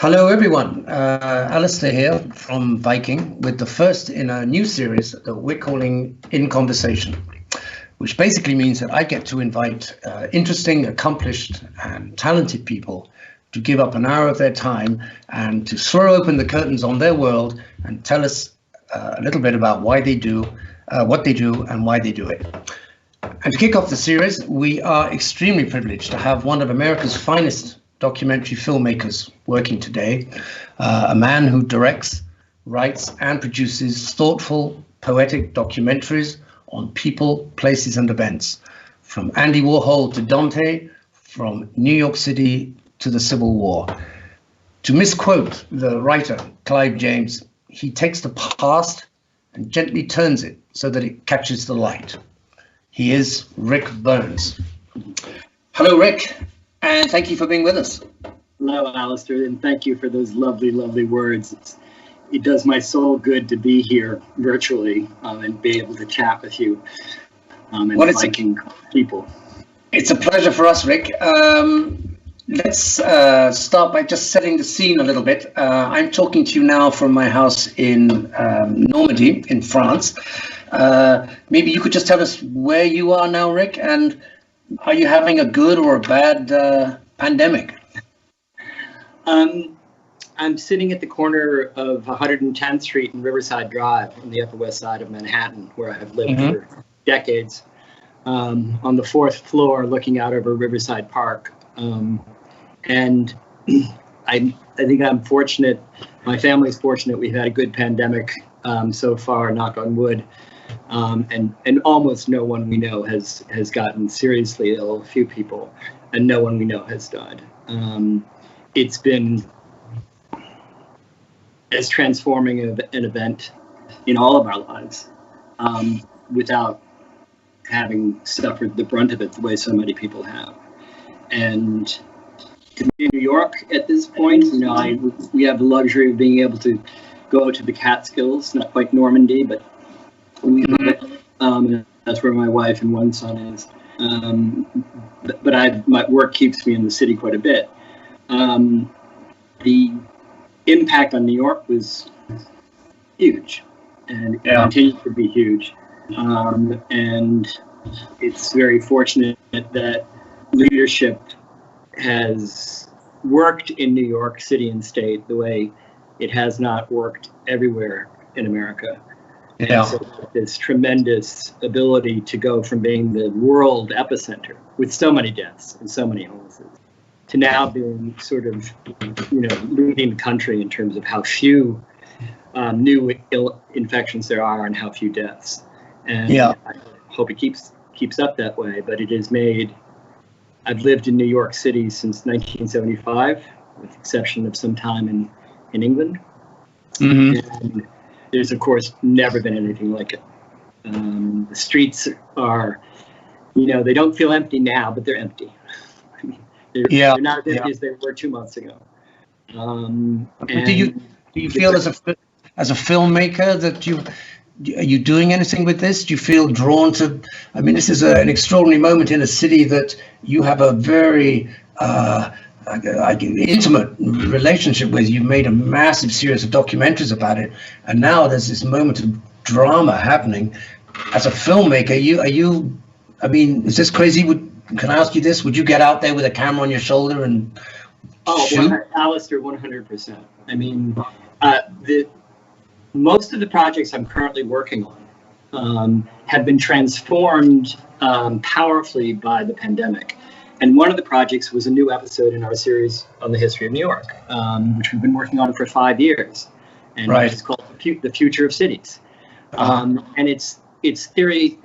Hello, everyone. Alastair here from Viking with the first in a new series that we're calling In Conversation, which basically means that I get to invite interesting, accomplished, and talented people to give up an hour of their time and to throw open the curtains on their world and tell us a little bit about why they do what they do and why they do it. And to kick off the series, we are extremely privileged to have one of America's finest documentary filmmakers working today, a man who directs, writes, and produces thoughtful, poetic documentaries on people, places, and events, from Andy Warhol to Dante, from New York City to the Civil War. To misquote the writer, Clive James, he takes the past and gently turns it so that it catches the light. He is Ric Burns. Hello, Ric. And thank you for being with us. Hello, Alastair, and thank you for those lovely, lovely words. It does my soul good to be here virtually and be able to chat with you and Viking people. It's a pleasure for us, Ric. Let's start by just setting the scene a little bit. I'm talking to you now from my house in Normandy, in France. Maybe you could just tell us where you are now, Ric, and are you having a good or a bad pandemic? I'm sitting at the corner of 110th Street and Riverside Drive on the Upper West Side of Manhattan, where I've lived for decades, on the fourth floor looking out over Riverside Park. And I think I'm fortunate, my family's fortunate, we've had a good pandemic so far, knock on wood. And almost no one we know has gotten seriously ill, a few people, and no one we know has died. It's been as transforming an event in all of our lives without having suffered the brunt of it the way so many people have. And to be in New York at this point, you know, we have the luxury of being able to go to the Catskills, not quite Normandy, but we love it. That's where my wife and one son is. But my work keeps me in the city quite a bit. The impact on New York was huge, and it continues to be huge. And it's very fortunate that leadership has worked in New York City and state the way it has not worked everywhere in America. Yeah. So this tremendous ability to go from being the world epicenter with so many deaths and so many illnesses to now being sort of, you know, leading the country in terms of how few new infections there are and how few deaths. And I hope it keeps up that way. But it has made. I've lived in New York City since 1975, with the exception of some time in England. And there's, of course, never been anything like it. The streets are, you know, they don't feel empty now, but they're empty. I mean, they're not as empty as they were 2 months ago. Do you feel as a filmmaker that are you doing anything with this? Do you feel drawn to? I mean, this is an extraordinary moment in a city that you have a very intimate relationship with. You've made a massive series of documentaries about it, and now there's this moment of drama happening. As a filmmaker, I mean, is this crazy? Can I ask you this? Would you get out there with a camera on your shoulder and shoot? Alastair, 100%. I mean, most of the projects I'm currently working on have been transformed powerfully by the pandemic. And one of the projects was a new episode in our series on the history of New York, which we've been working on for 5 years, and it's called The Future of Cities. And its theory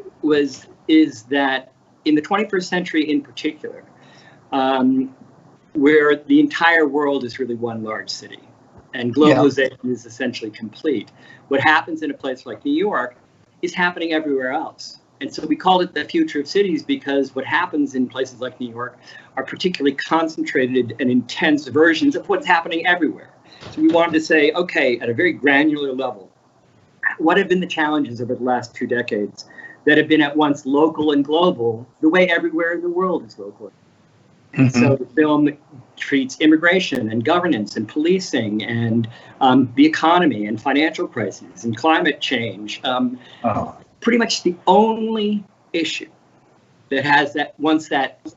is that in the 21st century in particular, where the entire world is really one large city, and globalization is essentially complete, what happens in a place like New York is happening everywhere else. And so we called it the future of cities because what happens in places like New York are particularly concentrated and intense versions of what's happening everywhere. So we wanted to say, okay, at a very granular level, what have been the challenges over the last 2 decades that have been at once local and global, the way everywhere in the world is local? So the film treats immigration and governance and policing and the economy and financial crises and climate change. Pretty much the only issue that has that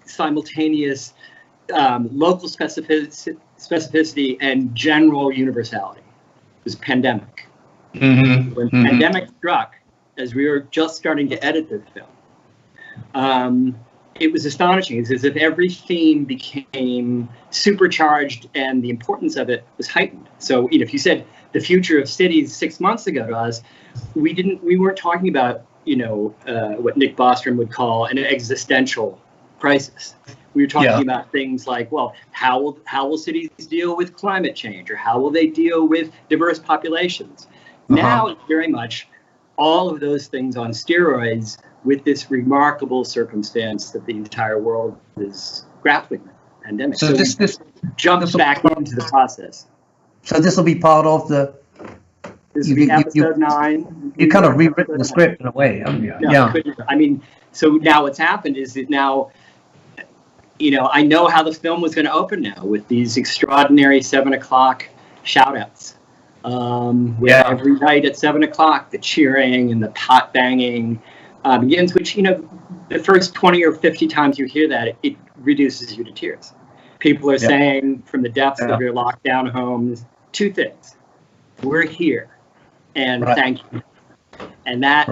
simultaneous local specificity and general universality was pandemic. When pandemic struck, as we were just starting to edit this film, it was astonishing. It's as if every theme became supercharged and the importance of it was heightened. So, if you said the future of cities 6 months ago to us, we weren't talking about, what Nick Bostrom would call an existential crisis. We were talking about things like, well, how will cities deal with climate change, or how will they deal with diverse populations? Now it's very much all of those things on steroids, with this remarkable circumstance that the entire world is grappling with, pandemic. So this jumps back into the process. So this will be part of the. This will be episode 9. You kind of rewritten the script in a way, haven't you? No, I mean, so now what's happened is that now, I know how the film was going to open now with these extraordinary 7 o'clock shout-outs. Where every night at 7 o'clock, the cheering and the pot banging begins, which, the first 20 or 50 times you hear that, it reduces you to tears. People are saying from the depths of their lockdown homes, 2 things. We're here, and thank you. And that,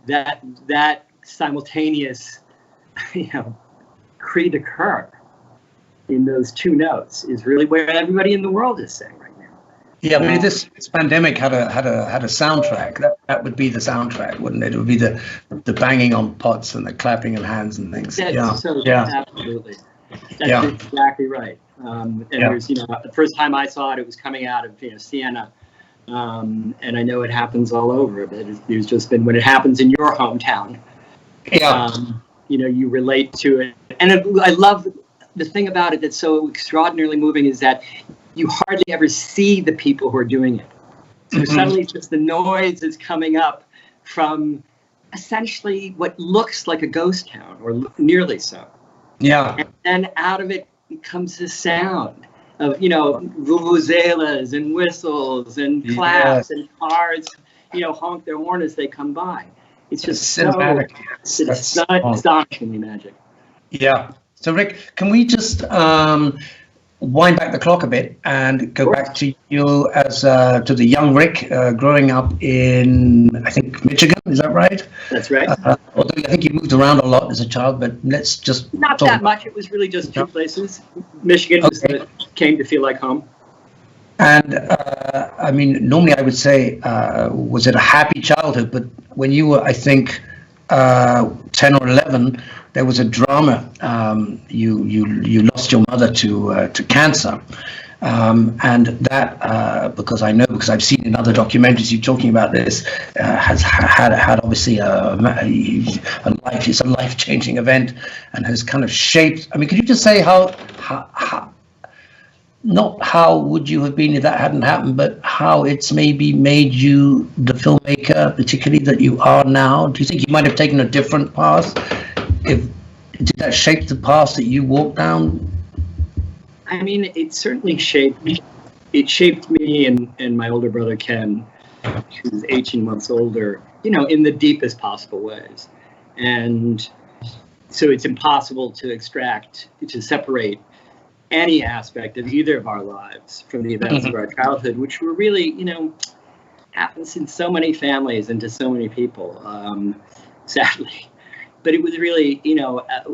that simultaneous, cri de coeur in those 2 notes is really where everybody in the world is saying right now. Yeah, I mean, this pandemic had a soundtrack. That would be the soundtrack, wouldn't it? It would be the banging on pots and the clapping of hands and things. Absolutely. That's exactly right. And there's, the first time I saw it, it was coming out of Siena, and I know it happens all over. But there's just been, when it happens in your hometown, you relate to it. And I love the thing about it that's so extraordinarily moving is that you hardly ever see the people who are doing it. So suddenly it's just the noise is coming up from essentially what looks like a ghost town, or nearly so. Yeah. And then out of it comes this sound of, vuvuzelas and whistles and claps and cars, honk their horn as they come by. It's just cinematic. It's astonishingly magic. Yeah. So Ric, can we just wind back the clock a bit and go back to you as to the young Ric growing up in, I think, Michigan, is that right? That's right. Although I think you moved around a lot as a child, but let's just not that much. It was really just 2 places. Michigan came to feel like home. And I mean, normally I would say, was it a happy childhood? But when you were, I think, 10 or 11, there was a drama. You lost your mother to cancer, and that because I've seen in other documentaries you talking about this has had obviously it's a life-changing event and has kind of shaped. I mean, could you just say how not how would you have been if that hadn't happened, but how it's maybe made you the filmmaker, particularly that you are now? Do you think you might have taken a different path? Did that shape the path that you walked down? I mean, it certainly shaped me and my older brother Ken, who's 18 months older, in the deepest possible ways. And so it's impossible to separate any aspect of either of our lives from the events of our childhood, which were really, happens in so many families and to so many people, sadly. But it was really,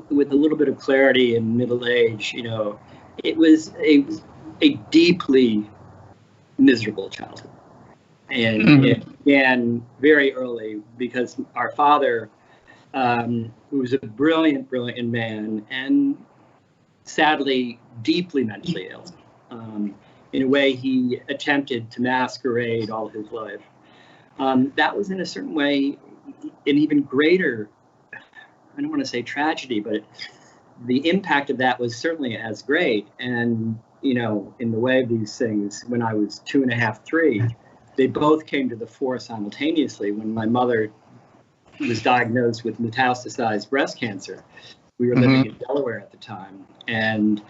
with a little bit of clarity in middle age, it was a deeply miserable childhood. And it began very early because our father, who was a brilliant, brilliant man, and sadly, deeply mentally ill. In a way, he attempted to masquerade all his life. That was in a certain way an even greater, I don't want to say tragedy, but the impact of that was certainly as great. And, in the way of these things, when I was 2.5, 3, they both came to the fore simultaneously. When my mother was diagnosed with metastasized breast cancer, We were living in Delaware at the time, and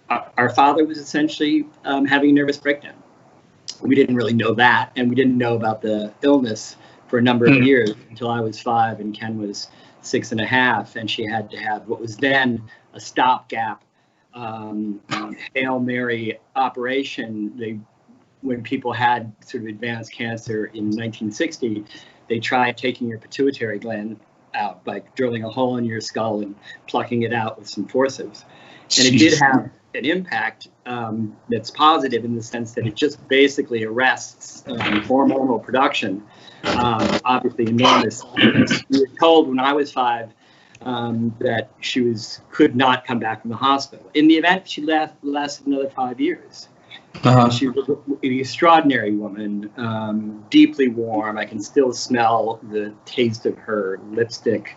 our father was essentially having a nervous breakdown. We didn't really know that, and we didn't know about the illness for a number of years until I was 5 and Ken was 6.5, and she had to have what was then a stopgap Hail Mary operation. When people had sort of advanced cancer in 1960, they tried taking your pituitary gland out by drilling a hole in your skull and plucking it out with some forceps. And it did have an impact that's positive in the sense that it just basically arrests hormonal production, obviously enormous. We were told when I was 5 that she could not come back from the hospital. In the event, she lasted another 5 years. She was an extraordinary woman, deeply warm. I can still smell the taste of her lipstick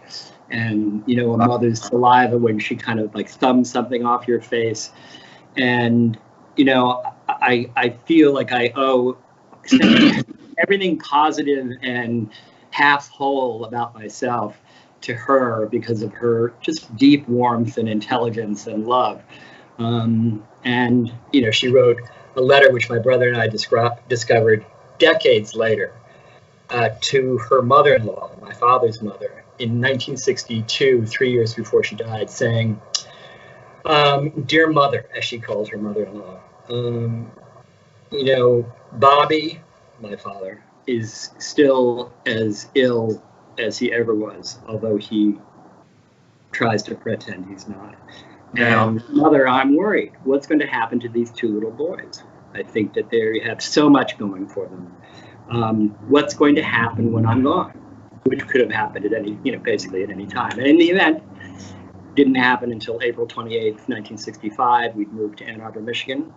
and, a mother's saliva when she kind of like thumbs something off your face. And, I feel like I owe everything positive and half whole about myself to her because of her just deep warmth and intelligence and love. And, she wrote a letter which my brother and I discovered decades later to her mother-in-law, my father's mother, in 1962, 3 years before she died, saying, "Dear mother," as she calls her mother-in-law, Bobby, my father, is still as ill as he ever was, although he tries to pretend he's not. And mother, I'm worried. What's going to happen to these 2 little boys? I think that they have so much going for them. What's going to happen when I'm gone? Which could have happened at any, basically at any time. And in the event, didn't happen until April 28th, 1965. We'd moved to Ann Arbor, Michigan.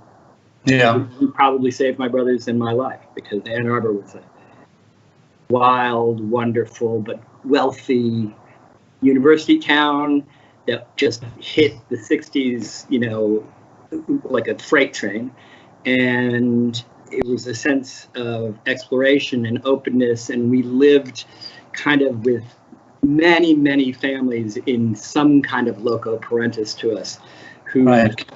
Yeah. It probably saved my brothers and my life because Ann Arbor was a wild, wonderful, but wealthy university town that just hit the 60s, like a freight train. And it was a sense of exploration and openness. And we lived kind of with many, many families in some kind of loco parentis to us who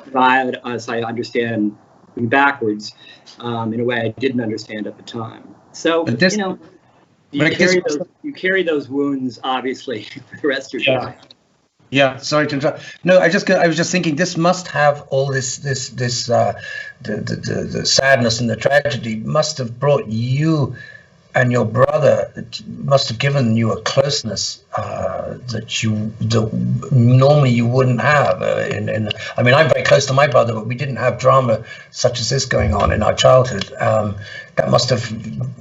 provided us, I understand, backwards in a way I didn't understand at the time. So, you carry those wounds, obviously, for the rest of your life. Yeah, sorry to interrupt. No, I was just thinking this must have all the sadness and the tragedy must have brought you and your brother, it must have given you a closeness that normally you wouldn't have. I mean, I'm very close to my brother, but we didn't have drama such as this going on in our childhood. That must have,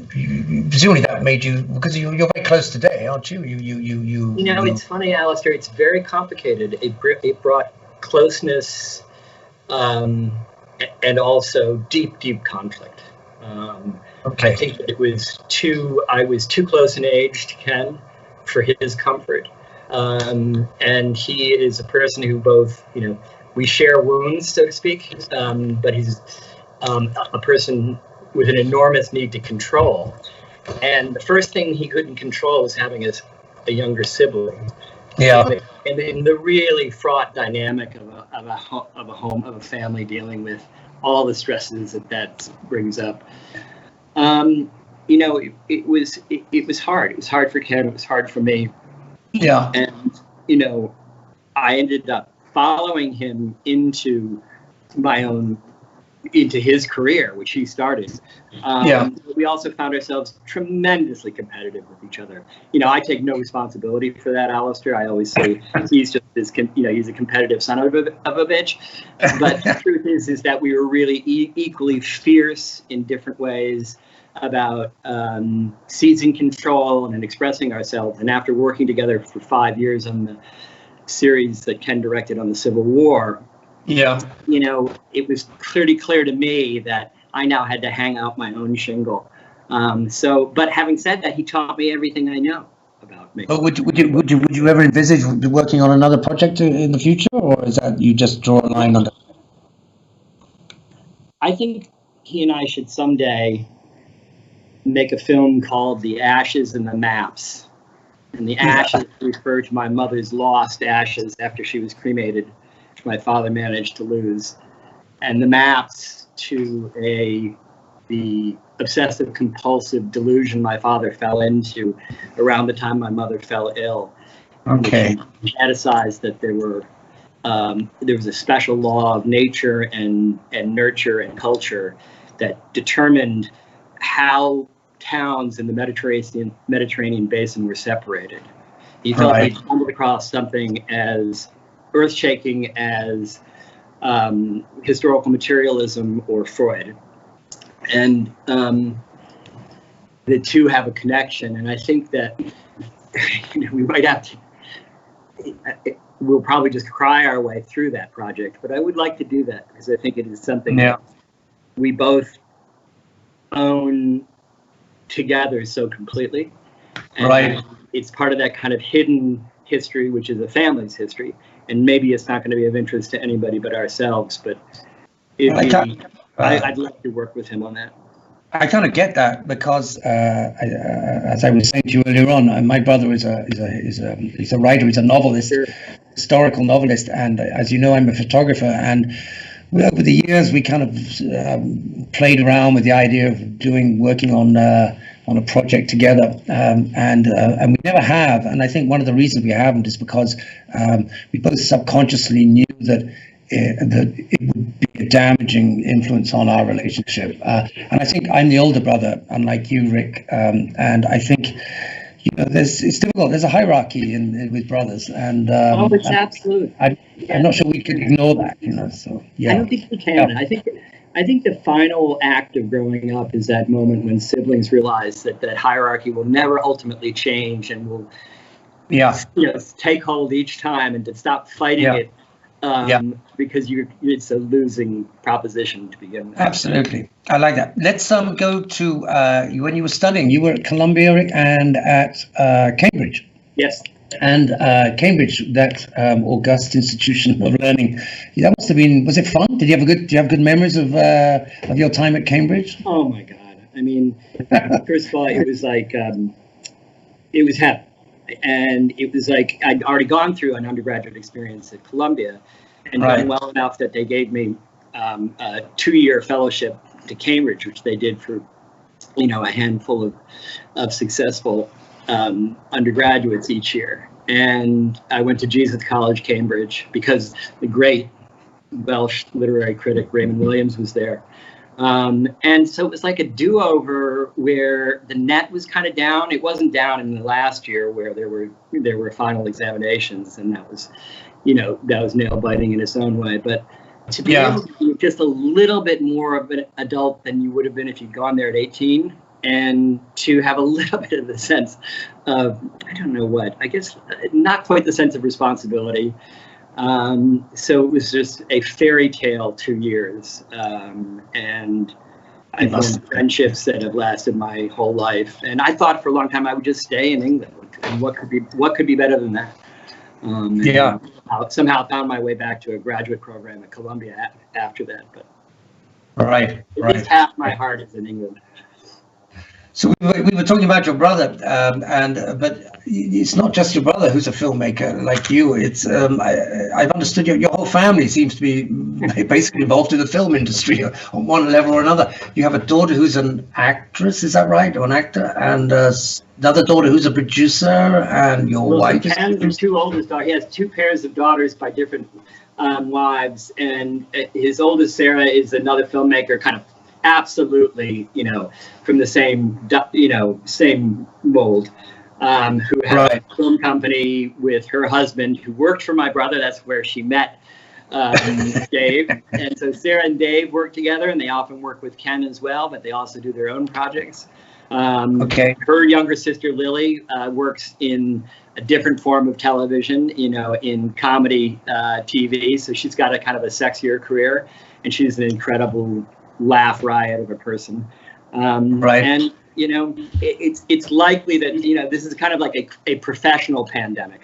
presumably that made you, because you're very close today, aren't you? It's funny, Alastair, it's very complicated. It brought closeness and also deep, deep conflict. I think that I was too close in age to Ken for his comfort. And he is a person who both, we share wounds, so to speak, but he's a person with an enormous need to control. And the first thing he couldn't control was having a younger sibling. Yeah. And in the really fraught dynamic of a family dealing with all the stresses that brings up. It was hard. It was hard for Ken. It was hard for me. Yeah. And, I ended up following him into his career, which he started. We also found ourselves tremendously competitive with each other. I take no responsibility for that, Alastair. I always say he's just he's a competitive son of a bitch. But the truth is that we were really equally fierce in different ways about seizing control and expressing ourselves. And after working together for 5 years on the series that Ken directed on the Civil War, it was clear to me that I now had to hang out my own shingle. But having said that, he taught me everything I know about me. But would you ever envisage working on another project in the future, or is that you just draw a line on it? I think he and I should someday make a film called The Ashes and the Maps. And the ashes refer to my mother's lost ashes after she was cremated, which my father managed to lose. And the maps to the obsessive compulsive delusion my father fell into around the time my mother fell ill. Okay. Fantasized that there was a special law of nature and nurture and culture that determined how towns in the Mediterranean basin were separated. He felt he stumbled across something as earth-shaking as historical materialism or Freud. And the two have a connection. And I think that we might have to, we'll probably just cry our way through that project, but I would like to do that because I think it is something that we both own together so completely. And it's part of that kind of hidden history, which is a family's history. And maybe it's not going to be of interest to anybody but ourselves, but I'd like to work with him on that. I kind of get that because, as I was saying to you earlier on, my brother is a writer, he's a novelist, historical novelist, and as you know, I'm a photographer. And over the years, we kind of played around with the idea of working on a project together, and we never have. And I think one of the reasons we haven't is because we both subconsciously knew that it would be a damaging influence on our relationship. And I think I'm the older brother, unlike you, Rick. And I think, it's difficult. There's a hierarchy with brothers. And it's absolute. I'm not sure we can ignore that, so yeah. I don't think we can. Yeah. I think the final act of growing up is that moment when siblings realize that hierarchy will never ultimately change and will take hold each time, and to stop fighting it. Because it's a losing proposition to begin with. Absolutely. I like that. Let's go to when you were studying. You were at Columbia, Rick, and at Cambridge. Yes. And Cambridge, that august institution of learning. That must have been. Was it fun? Do you have good memories of your time at Cambridge? Oh my God! I mean, first of all, it was like it was heaven. And it was like I'd already gone through an undergraduate experience at Columbia and done well enough that they gave me a 2-year fellowship to Cambridge, which they did for, a handful of successful undergraduates each year. And I went to Jesus College, Cambridge, because the great Welsh literary critic Raymond Williams was there. And so it was like a do-over where the net was kind of down. It wasn't down in the last year where there were final examinations, and that was nail biting in its own way. But to be able to be just a little bit more of an adult than you would have been if you'd gone there at 18, and to have a little bit of the sense of, I don't know what, I guess not quite the sense of responsibility. So it was just a fairy tale 2 years, and I've formed friendships that have lasted my whole life. And I thought for a long time I would just stay in England, and what could be better than that? Somehow found my way back to a graduate program at Columbia after that. But at least half my heart is in England. So we were talking about your brother, but it's not just your brother who's a filmmaker like you. It's I've understood your whole family seems to be basically involved in the film industry on one level or another. You have a daughter who's an actress, is that right, or an actor, and another daughter who's a producer, and your wife. Ken's two oldest daughters. He has 2 pairs of daughters by different wives, and his oldest Sarah is another filmmaker, kind of. Absolutely, from the same mold, who had a film company with her husband who worked for my brother. That's where she met Dave. And so Sarah and Dave work together, and they often work with Ken as well, but they also do their own projects. Her younger sister, Lily, works in a different form of television, in comedy TV. So she's got a kind of a sexier career, and she's an incredible laugh riot of a person. And it's likely that this is kind of like a professional pandemic,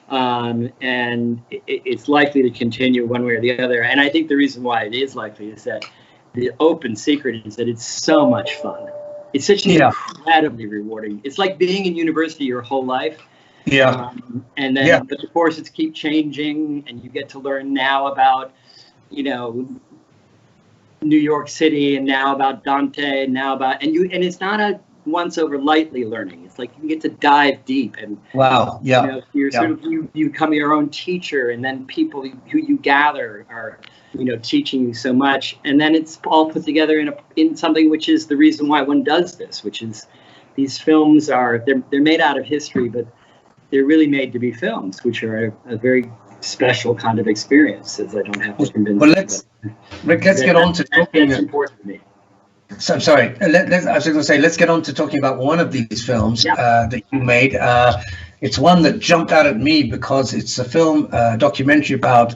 and it's likely to continue one way or the other. And I think the reason why it is likely is that the open secret is that it's so much fun. It's such incredibly rewarding. It's like being in university your whole life, Yeah. And then, Yeah. but the courses keep changing, and you get to learn now about, you know, New York City, and now about Dante, and now about, and it's not a once over lightly learning. It's like you get to dive deep, and Wow. Yeah. you know, you're sort of, you become your own teacher, and then people who you gather are, you know, teaching you so much, and then it's all put together in something which is the reason why one does this, which is these films are, they're made out of history, but they're really made to be films, which are a very special kind of experience, as I don't have to convince you. Rick, let's get on to talking. That's important to me. So I'm sorry. I was going to say, let's get on to talking about one of these films that you made. It's one that jumped out at me because it's a film, documentary about.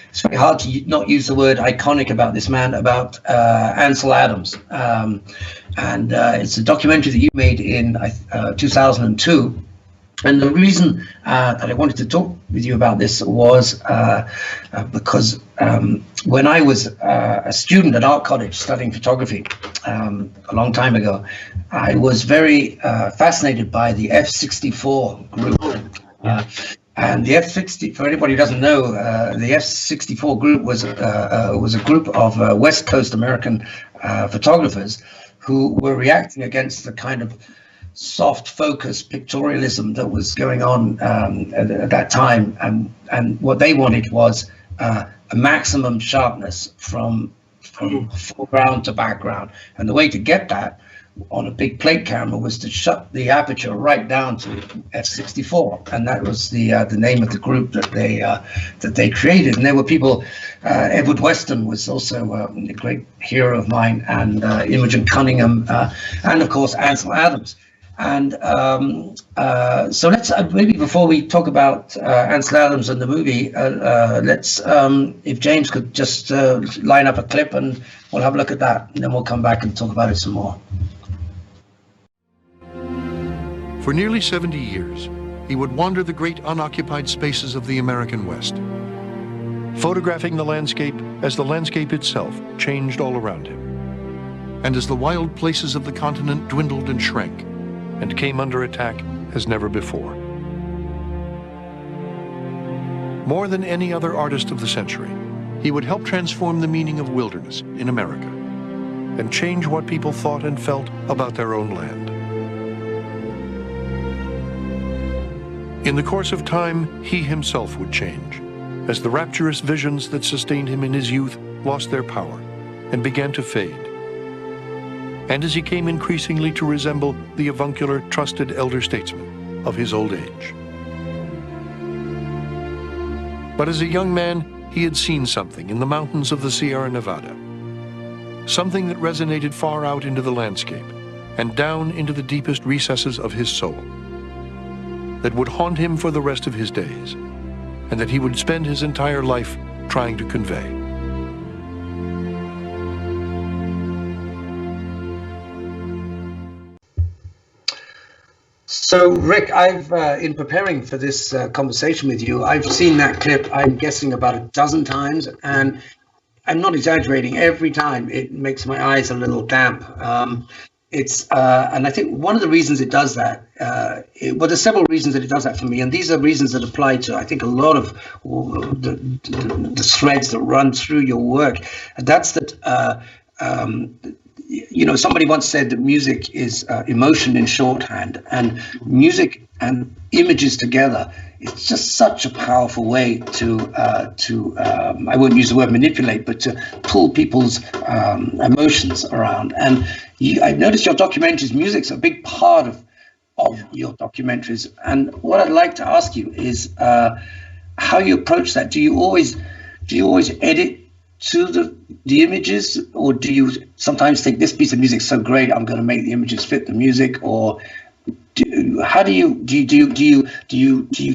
It's very hard to not use the word iconic about this man, about Ansel Adams, and it's a documentary that you made in 2002. And the reason that I wanted to talk with you about this was because when I was a student at art college studying photography a long time ago, I was very fascinated by the F-64 group. And the F-60, for anybody who doesn't know, the F-64 group was a group of West Coast American photographers who were reacting against the kind of soft focus pictorialism that was going on at that time, and what they wanted was a maximum sharpness from foreground to background, and the way to get that on a big plate camera was to shut the aperture right down to f/64, and that was the name of the group that they created. And there were people. Edward Weston was also a great hero of mine, and Imogen Cunningham, and of course Ansel Adams. And so let's maybe before we talk about Ansel Adams and the movie, let's if James could just line up a clip, and we'll have a look at that, and then we'll come back and talk about it some more. For nearly 70 years, he would wander the great unoccupied spaces of the American West, photographing the landscape as the landscape itself changed all around him, and as the wild places of the continent dwindled and shrank, and came under attack as never before. More than any other artist of the century, he would help transform the meaning of wilderness in America and change what people thought and felt about their own land. In the course of time, he himself would change, as the rapturous visions that sustained him in his youth lost their power and began to fade, and as he came increasingly to resemble the avuncular, trusted elder statesman of his old age. But as a young man, he had seen something in the mountains of the Sierra Nevada, something that resonated far out into the landscape and down into the deepest recesses of his soul, that would haunt him for the rest of his days, and that he would spend his entire life trying to convey. So, Rick, I've in preparing for this conversation with you, I've seen that clip, I'm guessing about a dozen times, and I'm not exaggerating. Every time it makes my eyes a little damp. And I think one of the reasons it does that, well, there's several reasons that it does that for me, and these are reasons that apply to, I think, a lot of the threads that run through your work. And that's that, you know, somebody once said that music is emotion in shorthand, and music and images together, it's just such a powerful way to I won't use the word manipulate, but to pull people's emotions around. And I've noticed your documentaries, music's a big part of your documentaries. And what I'd like to ask you is how you approach that. Do you always edit to the images, or do you sometimes think this piece of music is so great, I'm going to make the images fit the music? Or do you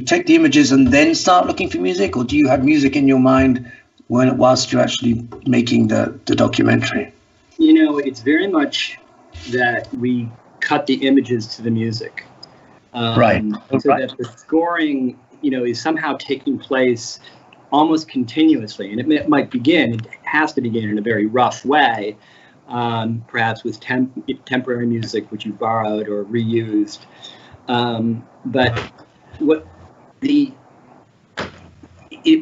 take the images and then start looking for music, or do you have music in your mind whilst you're actually making the documentary? You know, it's very much that we cut the images to the music, right? So that the scoring, you know, is somehow taking place almost continuously, and it might begin. It has to begin in a very rough way, perhaps with temporary music which you borrowed or reused. But what it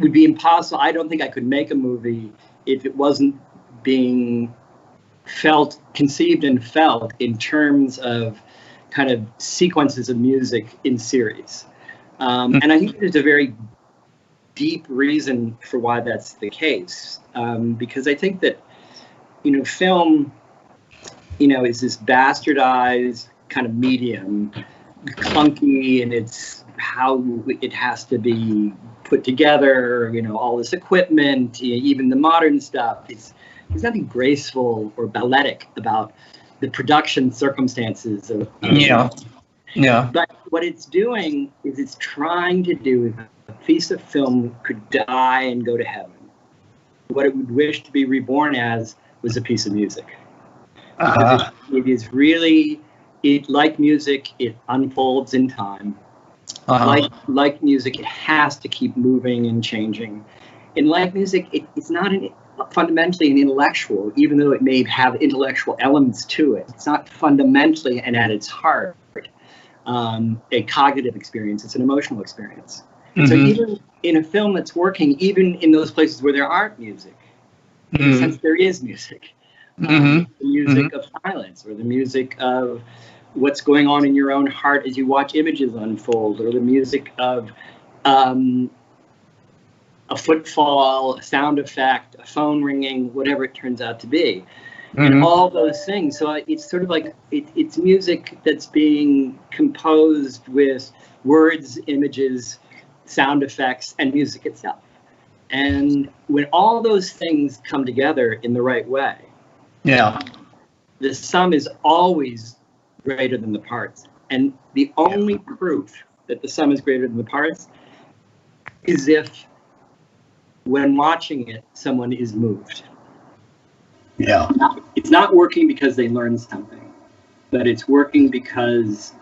would be impossible. I don't think I could make a movie if it wasn't being conceived and felt in terms of kind of sequences of music in series. And I think there's a very deep reason for why that's the case. Because I think that, film, is this bastardized kind of medium, clunky, and it's how it has to be put together, all this equipment, even the modern stuff. There's nothing graceful or balletic about the production circumstances of Yeah. But what it's doing is it's trying to do a piece of film could die and go to heaven. What it would wish to be reborn as was a piece of music. It is really, like music, it unfolds in time. Like music, it has to keep moving and changing. And like music, it's not fundamentally an intellectual, even though it may have intellectual elements to it. It's not fundamentally and at its heart a cognitive experience. It's an emotional experience. Mm-hmm. So even in a film that's working, even in those places where there aren't music, in a sense there is music. The music of silence, or the music of what's going on in your own heart as you watch images unfold, or the music of a footfall, a sound effect, a phone ringing, whatever it turns out to be. And all those things. So it's sort of like it's music that's being composed with words, images, sound effects, and music itself. And when all those things come together in the right way, the sum is always greater than the parts. And the only proof that the sum is greater than the parts is if, when watching it, someone is moved. It's not working because they learned something, but it's working because,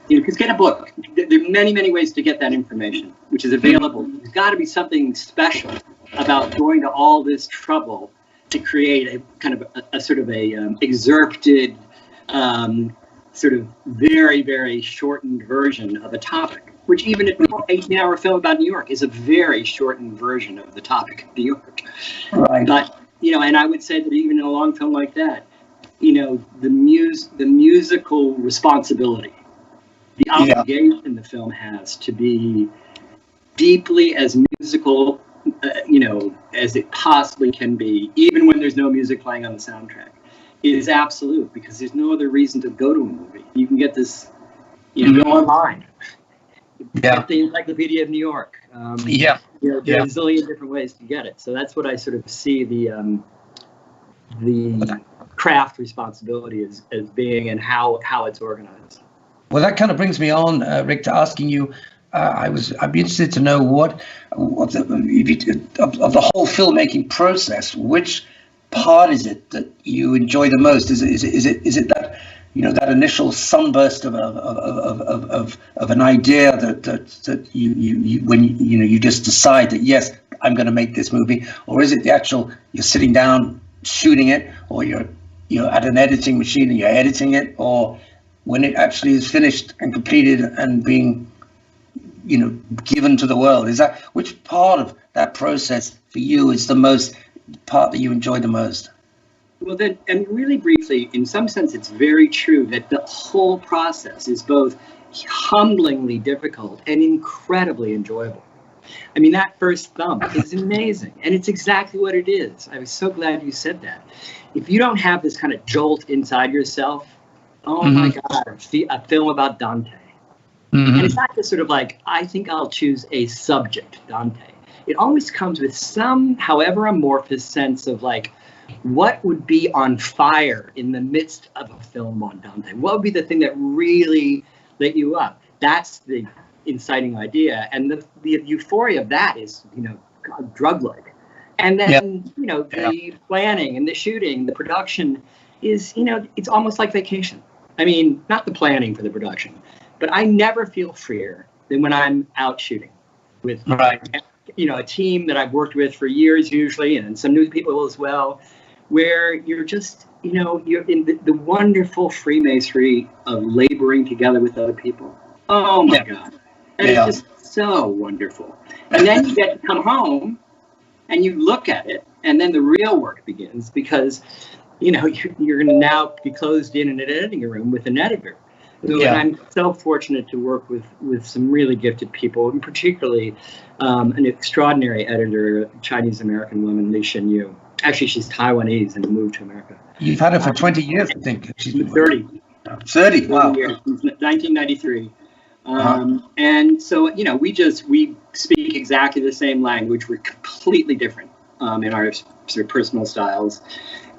because get a book. There are many, many ways to get that information, which is available. There's got to be something special about going to all this trouble to create a kind of a sort of a excerpted, sort of very, very shortened version of a topic, which even an 18-hour film about New York is a very shortened version of the topic of New York. Right. But, and I would say that even in a long film like that, the musical responsibility, the obligation the film has to be deeply as musical, as it possibly can be, even when there's no music playing on the soundtrack, is absolute, because there's no other reason to go to a movie. You can get this, go online. Get the Encyclopedia of New York. There's a zillion different ways to get it. So that's what I sort of see the craft responsibility as being, and how it's organized. Well, that kind of brings me on, Rick, to asking you. I'd be interested to know what of the whole filmmaking process, which part is it that you enjoy the most? Is it that that initial sunburst of an idea that you when you just decide that yes, I'm going to make this movie, or is it the actual you're sitting down shooting it, or you're at an editing machine and you're editing it, or when it actually is finished and completed and being given to the world? Is that, which part of that process for you is the most part that you enjoy the most? Well, then, and really briefly, in some sense, it's very true that the whole process is both humblingly difficult and incredibly enjoyable. I mean, that first thumb is amazing, and it's exactly what it is. I was so glad you said that. If you don't have this kind of jolt inside yourself, oh my God, a film about Dante. And it's not just sort of like, I think I'll choose a subject, Dante. It always comes with some, however amorphous, sense of like, what would be on fire in the midst of a film on Dante? What would be the thing that really lit you up? That's the inciting idea. And the euphoria of that is, drug-like. And then, the planning and the shooting, the production is, it's almost like vacation. I mean, not the planning for the production, but I never feel freer than when I'm out shooting with, a team that I've worked with for years usually, and some new people as well, where you're just, you're in the wonderful freemasonry of laboring together with other people. Oh my God. And it's just so wonderful. And then you get to come home and you look at it, and then the real work begins, because you're going to now be closed in an editing room with an editor. And I'm so fortunate to work with some really gifted people, and particularly an extraordinary editor, a Chinese American woman, Li Shenyu. Actually, she's Taiwanese and moved to America. You've had her for 20 years, I think. She's been 30. 30, wow. Years, 1993. And so, we speak exactly the same language. We're completely different in our sort of personal styles.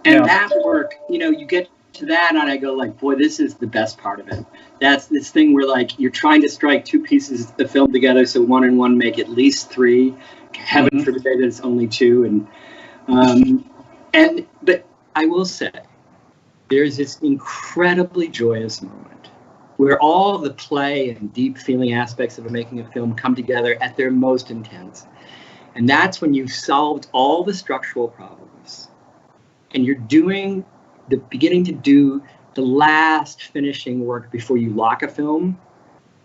And that work, you get to that and I go like, boy, this is the best part of it. That's this thing where like you're trying to strike two pieces of film together so one and one make at least three. Heaven forbid that it's only two. But I will say, there's this incredibly joyous moment where all the play and deep feeling aspects of making a film come together at their most intense. And that's when you've solved all the structural problems and you're beginning to do the last finishing work before you lock a film,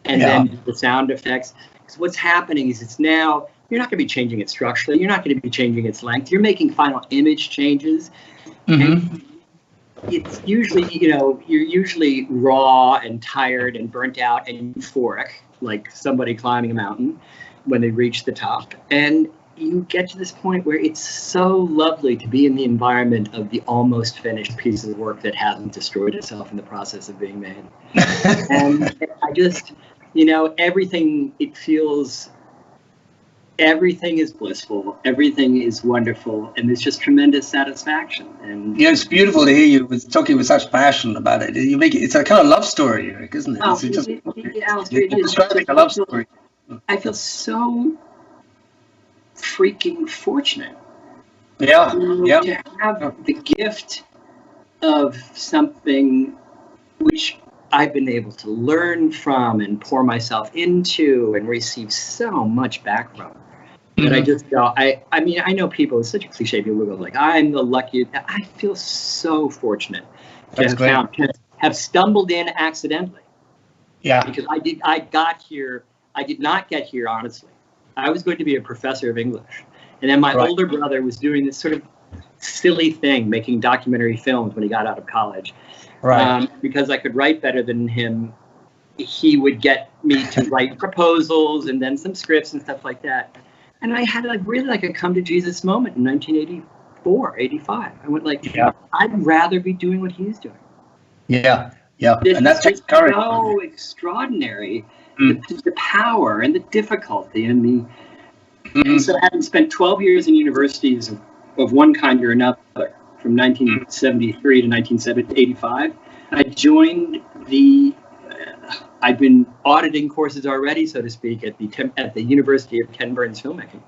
and then the sound effects. Because what's happening is it's now, you're not going to be changing it structurally. You're not going to be changing its length. You're making final image changes. And it's usually, you're usually raw and tired and burnt out and euphoric, like somebody climbing a mountain when they reach the top. And you get to this point where it's so lovely to be in the environment of the almost finished piece of work that hasn't destroyed itself in the process of being made. And I just, everything is blissful, everything is wonderful, and there's just tremendous satisfaction. And it's beautiful to hear you talking with such passion about it. You make it's a kind of love story, Rick, isn't it? You're describing a love story. I feel so freaking fortunate to have the gift of something which I've been able to learn from and pour myself into and receive so much back from. But I just go, I know people, it's such a cliche, people go like, I'm the lucky, I feel so fortunate to have stumbled in accidentally. Yeah. Because I did not get here, honestly. I was going to be a professor of English. And then my older brother was doing this sort of silly thing, making documentary films when he got out of college. Because I could write better than him, he would get me to write proposals and then some scripts and stuff like that. And I had really a come to Jesus moment in 1984, 85. I went like, I'd rather be doing what he's doing. Yeah. And that's just so extraordinary. The power and the difficulty and the and so having spent 12 years in universities of one kind or another from 1973 to 1985, I joined I've been auditing courses already, so to speak, at the University of Ken Burns Filmmaking.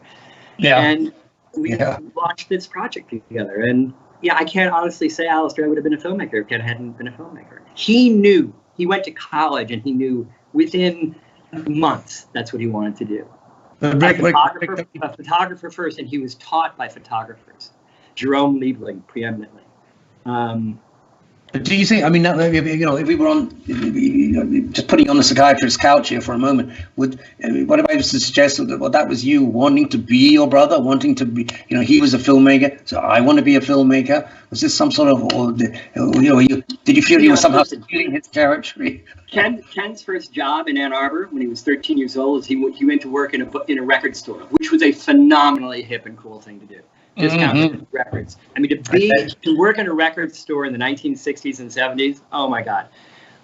And we launched this project together. And I can't honestly say Alastair would have been a filmmaker if Ken hadn't been a filmmaker. He knew. He went to college and he knew within months that's what he wanted to do. A photographer first, and he was taught by photographers. Jerome Liebling, preeminently. Do you think, if we were on, just putting on the psychiatrist's couch here for a moment, what if I was to suggest that was you wanting to be your brother, wanting to be, he was a filmmaker, so I want to be a filmmaker? Was this some sort of, did you feel you were somehow stealing his territory? Ken's first job in Ann Arbor when he was 13 years old is he went to work in a record store, which was a phenomenally hip and cool thing to do. Discounted records. To work in a record store in the 1960s and 70s. Oh my God.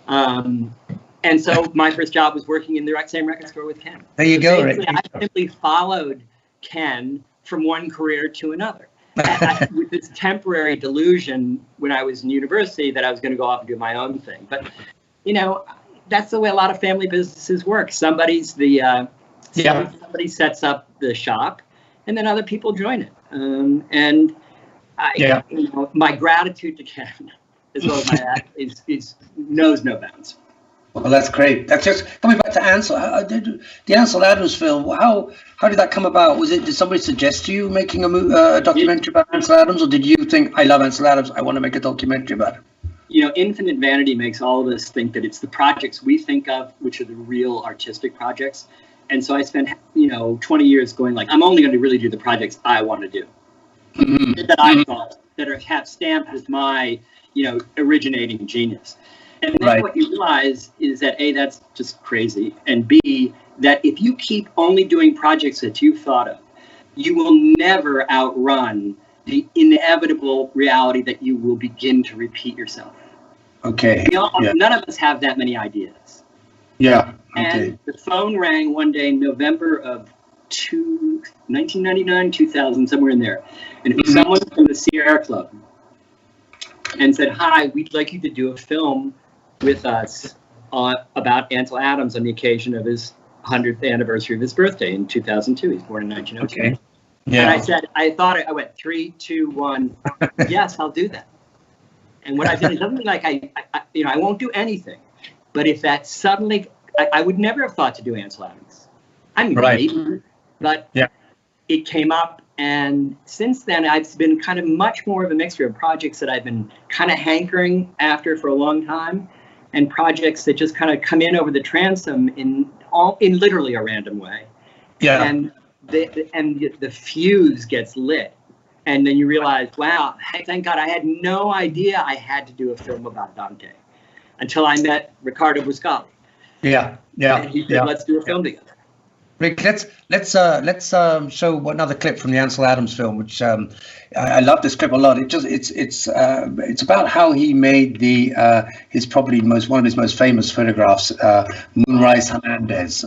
And so my first job was working in the same record store with Ken. There you go. Right? I simply followed Ken from one career to another. With this temporary delusion when I was in university that I was going to go off and do my own thing. But, that's the way a lot of family businesses work. Somebody sets up the shop and then other people join it. And my gratitude to Ken, as well as my is knows no bounds. Well, that's great. That's just coming back to Ansel. The Ansel Adams film. How did that come about? Did somebody suggest to you making a documentary about Ansel Adams, or did you think, I love Ansel Adams, I want to make a documentary about him? Infinite vanity makes all of us think that it's the projects we think of which are the real artistic projects. And so I spent, 20 years going like, I'm only going to really do the projects I want to do, that I thought that have stamped with my, originating genius. And then what you realize is that A, that's just crazy, and B, that if you keep only doing projects that you've thought of, you will never outrun the inevitable reality that you will begin to repeat yourself. Okay. None of us have that many ideas. Yeah. Okay. And the phone rang one day in November of 1999, 2000, somewhere in there. And it was someone from the Sierra Club and said, "Hi, we'd like you to do a film with us about Ansel Adams on the occasion of his 100th anniversary of his birthday in 2002. He's born in 1902. Okay. Yeah. And I went 3, 2, 1. Yes, I'll do that. And what I did, it doesn't mean like I won't do anything. But if that suddenly, I would never have thought to do Ansel Adams. I mean, maybe, but it came up. And since then, I've been kind of much more of a mixture of projects that I've been kind of hankering after for a long time, and projects that just kind of come in over the transom in literally a random way. Yeah. And the fuse gets lit. And then you realize, wow, thank God, I had no idea I had to do a film about Dante until I met Riccardo Buscali. Yeah. And he said, let's do a film together. Rick, let's show another clip from the Ansel Adams film, which I love this clip a lot. It's about how he made his probably one of his most famous photographs, Moonrise Hernandez.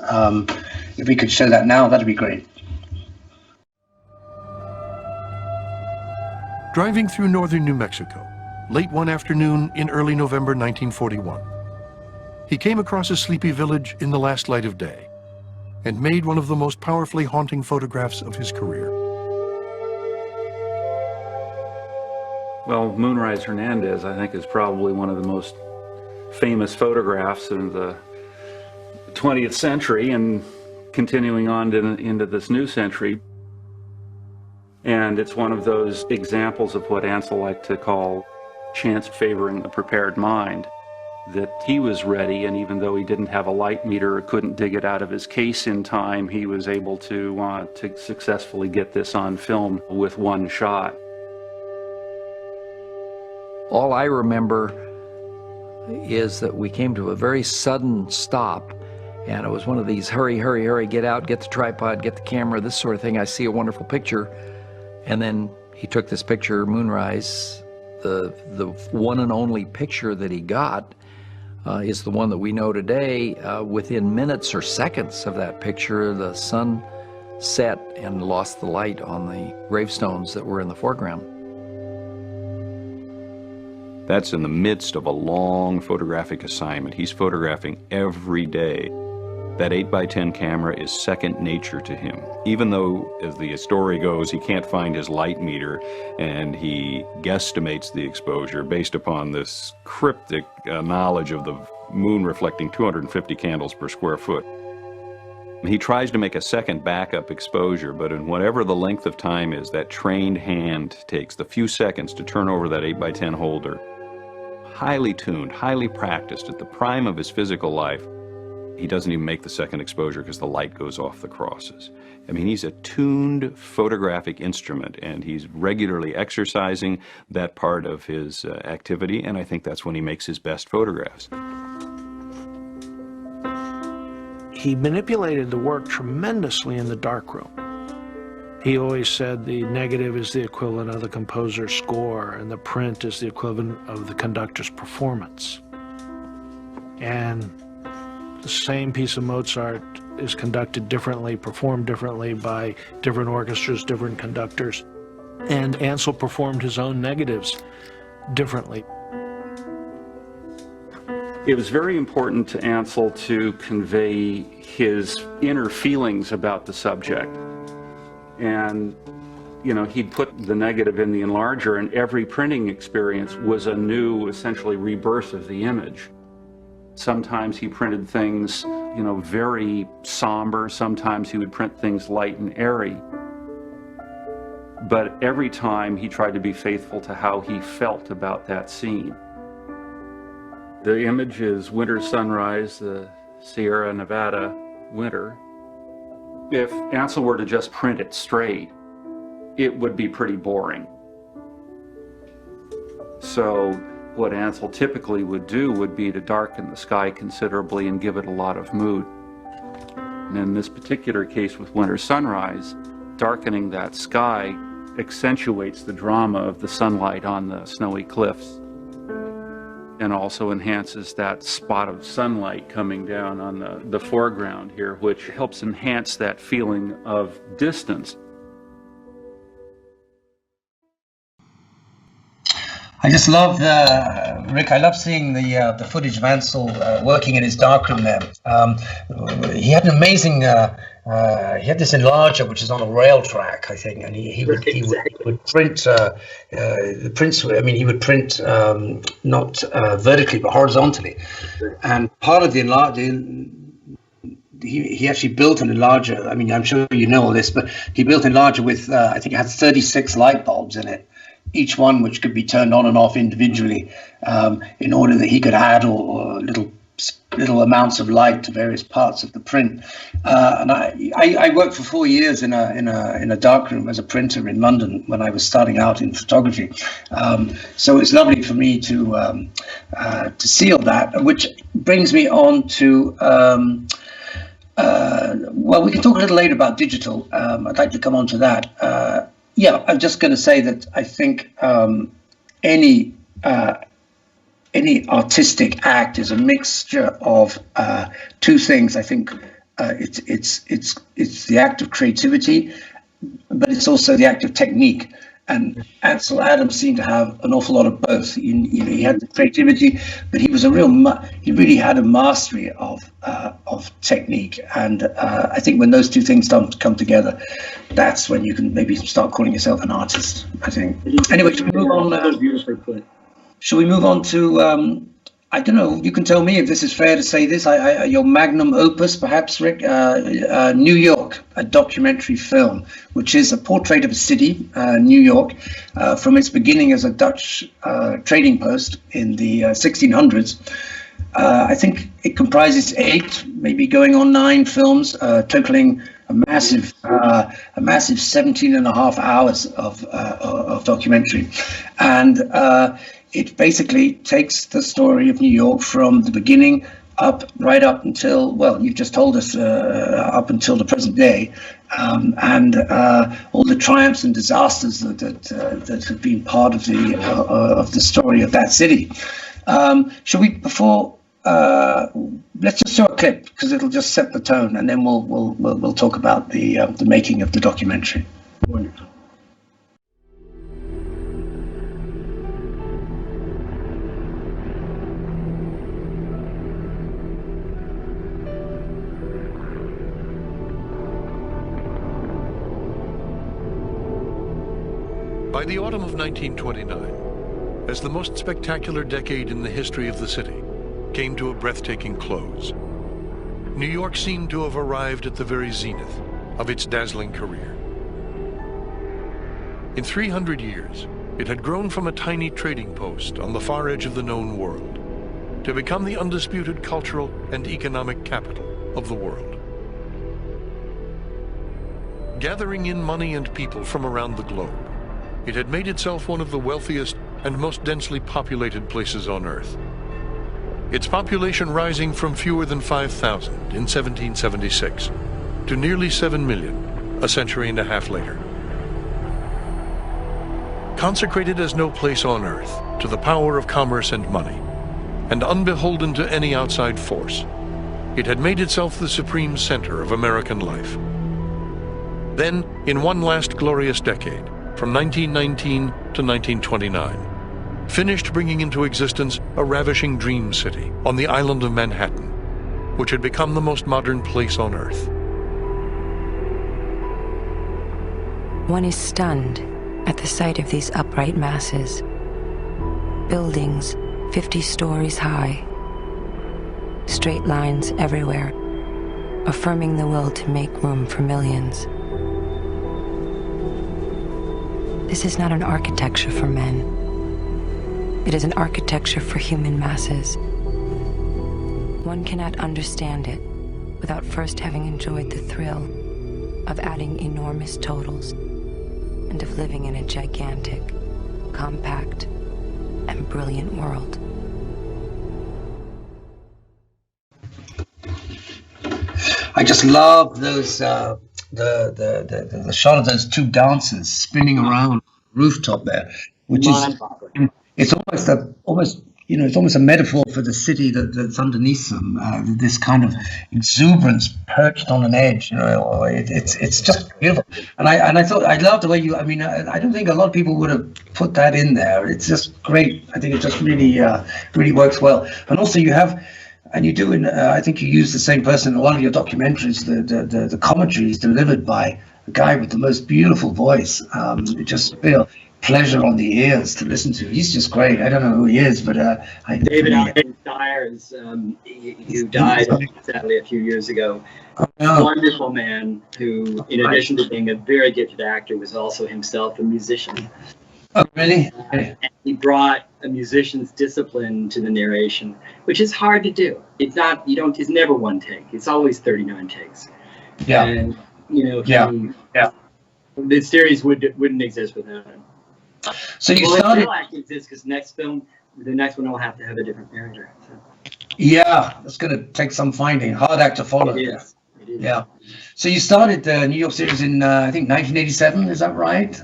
If we could show that now, that'd be great. Driving through northern New Mexico, late one afternoon in early November 1941, he came across a sleepy village in the last light of day and made one of the most powerfully haunting photographs of his career. Well, Moonrise Hernandez, I think, is probably one of the most famous photographs in the 20th century and continuing on into this new century. And it's one of those examples of what Ansel liked to call chance favoring the prepared mind, that he was ready, and even though he didn't have a light meter or couldn't dig it out of his case in time, he was able to successfully get this on film with one shot. All I remember is that we came to a very sudden stop, and it was one of these hurry, hurry, hurry, get out, get the tripod, get the camera, this sort of thing. I see a wonderful picture. And then he took this picture, Moonrise. The one and only picture that he got is the one that we know today. Within minutes or seconds of that picture, the sun set and lost the light on the gravestones that were in the foreground. That's in the midst of a long photographic assignment. He's photographing every day. That 8x10 camera is second nature to him. Even though, as the story goes, he can't find his light meter and he guesstimates the exposure based upon this cryptic knowledge of the moon reflecting 250 candles per square foot. He tries to make a second backup exposure, but in whatever the length of time is, that trained hand takes the few seconds to turn over that 8x10 holder. Highly tuned, highly practiced at the prime of his physical life. He doesn't even make the second exposure because the light goes off the crosses. I mean, he's a tuned photographic instrument, and he's regularly exercising that part of his activity, and I think that's when he makes his best photographs. He manipulated the work tremendously in the darkroom. He always said the negative is the equivalent of the composer's score, and the print is the equivalent of the conductor's performance. And the same piece of Mozart is conducted differently, performed differently by different orchestras, different conductors. And Ansel performed his own negatives differently. It was very important to Ansel to convey his inner feelings about the subject. And, he'd put the negative in the enlarger, and every printing experience was a new, essentially, rebirth of the image. Sometimes he printed things, very somber. Sometimes he would print things light and airy. But every time he tried to be faithful to how he felt about that scene. The image is winter sunrise, the Sierra Nevada winter. If Ansel were to just print it straight, it would be pretty boring. So what Ansel typically would do would be to darken the sky considerably and give it a lot of mood. And in this particular case with Winter Sunrise, darkening that sky accentuates the drama of the sunlight on the snowy cliffs and also enhances that spot of sunlight coming down on the foreground here, which helps enhance that feeling of distance. I just love, Rick, I love seeing the footage of Ansel working in his darkroom there. He had an amazing, he had this enlarger, which is on a rail track, I think, and he would print, the prints, I mean, he would print not vertically, but horizontally. And part of the enlarger, he actually built an enlarger. I mean, I'm sure you know all this, but he built an enlarger with, I think it had 36 light bulbs in it, each one which could be turned on and off individually, in order that he could add or little amounts of light to various parts of the print. And I worked for 4 years in a darkroom as a printer in London when I was starting out in photography. So it's lovely for me to see all that, which brings me on to well, we can talk a little later about digital. I'd like to come on to that. Yeah, I'm just going to say that I think any artistic act is a mixture of two things. I think it's the act of creativity, but it's also the act of technique. And Ansel Adams seemed to have an awful lot of both. He had the creativity, but he was he really had a mastery of technique. And I think when those two things come together, that's when you can maybe start calling yourself an artist, I think. Anyway, should we move on? That was beautifully put. Shall we move on to, I don't know, you can tell me if this is fair to say this, your magnum opus, perhaps, Rick, New York, a documentary film, which is a portrait of a city, New York, from its beginning as a Dutch trading post in the 1600s. I think it comprises 8, maybe going on 9 films, totaling a massive 17 and a half hours of documentary. And it basically takes the story of New York from the beginning right up until, well, you've just told us, up until the present day, and all the triumphs and disasters that have been part of the story of that city. Shall we, let's just show a clip because it'll just set the tone, and then we'll talk about the making of the documentary. Wonderful. By the autumn of 1929, as the most spectacular decade in the history of the city came to a breathtaking close, New York seemed to have arrived at the very zenith of its dazzling career. In 300 years, it had grown from a tiny trading post on the far edge of the known world to become the undisputed cultural and economic capital of the world. Gathering in money and people from around the globe, it had made itself one of the wealthiest and most densely populated places on Earth. Its population rising from fewer than 5,000 in 1776 to nearly 7 million a century and a half later. Consecrated as no place on Earth to the power of commerce and money, and unbeholden to any outside force, it had made itself the supreme center of American life. Then, in one last glorious decade, from 1919 to 1929, finished bringing into existence a ravishing dream city on the island of Manhattan, which had become the most modern place on Earth. One is stunned at the sight of these upright masses. Buildings 50 stories high. Straight lines everywhere, affirming the will to make room for millions. This is not an architecture for men. It is an architecture for human masses. One cannot understand it without first having enjoyed the thrill of adding enormous totals, and of living in a gigantic, compact, and brilliant world. I just love those the shot of those two dancers spinning around the rooftop there, which is it's almost it's almost a metaphor for the city that's underneath them. This kind of exuberance perched on an edge. It's just beautiful. And I thought I loved the way you. I mean, I don't think a lot of people would have put that in there. It's just great. I think it just really works well. And also you have. And you do, I think you use the same person in a lot of your documentaries. The commentary is delivered by a guy with the most beautiful voice. It just feel pleasure on the ears to listen to. He's just great. I don't know who he is, but David Dyers, who died sadly a few years ago. A wonderful man who, in addition to being a very gifted actor, was also himself a musician. Oh, really? And he brought a musician's discipline to the narration, which is hard to do. It's not, it's never one take. It's always 39 takes. Yeah. And, the series wouldn't exist without him. So you started. It will actually exist because the next one will have to have a different narrator. So. Yeah, that's going to take some finding. Hard act to follow. It is. Yeah. So you started the New York series in, I think, 1987. Is that right?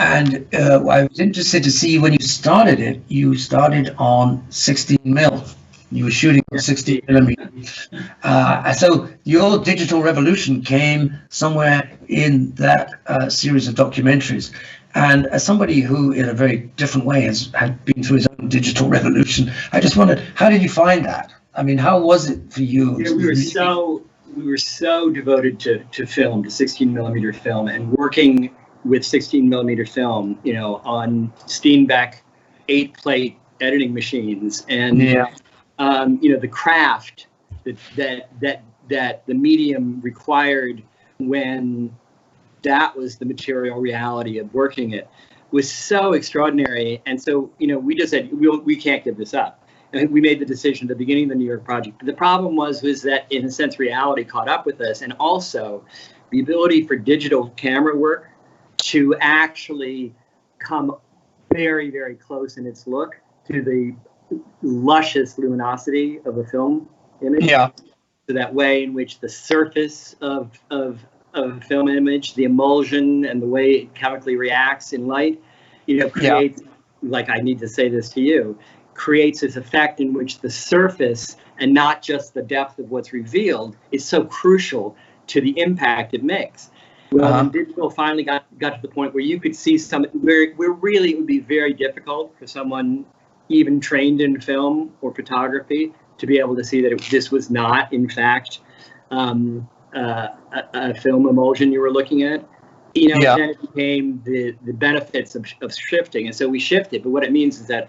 And I was interested to see when you started it, you started on 16 mil. You were shooting on 16 millimeter. So your digital revolution came somewhere in that series of documentaries. And as somebody who, in a very different way, had been through his own digital revolution, I just wondered, how did you find that? I mean, how was it for you? We were so devoted to film, to 16 millimeter film, and working with 16 millimeter film, on Steenbeck 8-plate editing machines, and the craft that the medium required when that was the material reality of working it was so extraordinary. And so, we just said we can't give this up. And we made the decision at the beginning of the New York project. But the problem was that, in a sense, reality caught up with us, and also the ability for digital camera work to actually come very, very close in its look to the luscious luminosity of a film image. Yeah. So that way in which the surface of a film image, the emulsion and the way it chemically reacts in light, creates, like I need to say this to you, creates this effect in which the surface and not just the depth of what's revealed is so crucial to the impact it makes. Well, digital finally got to the point where you could see where really it would be very difficult for someone even trained in film or photography to be able to see that this was not, in fact, a film emulsion you were looking at. Then it became the benefits of shifting. And so we shifted. But what it means is that,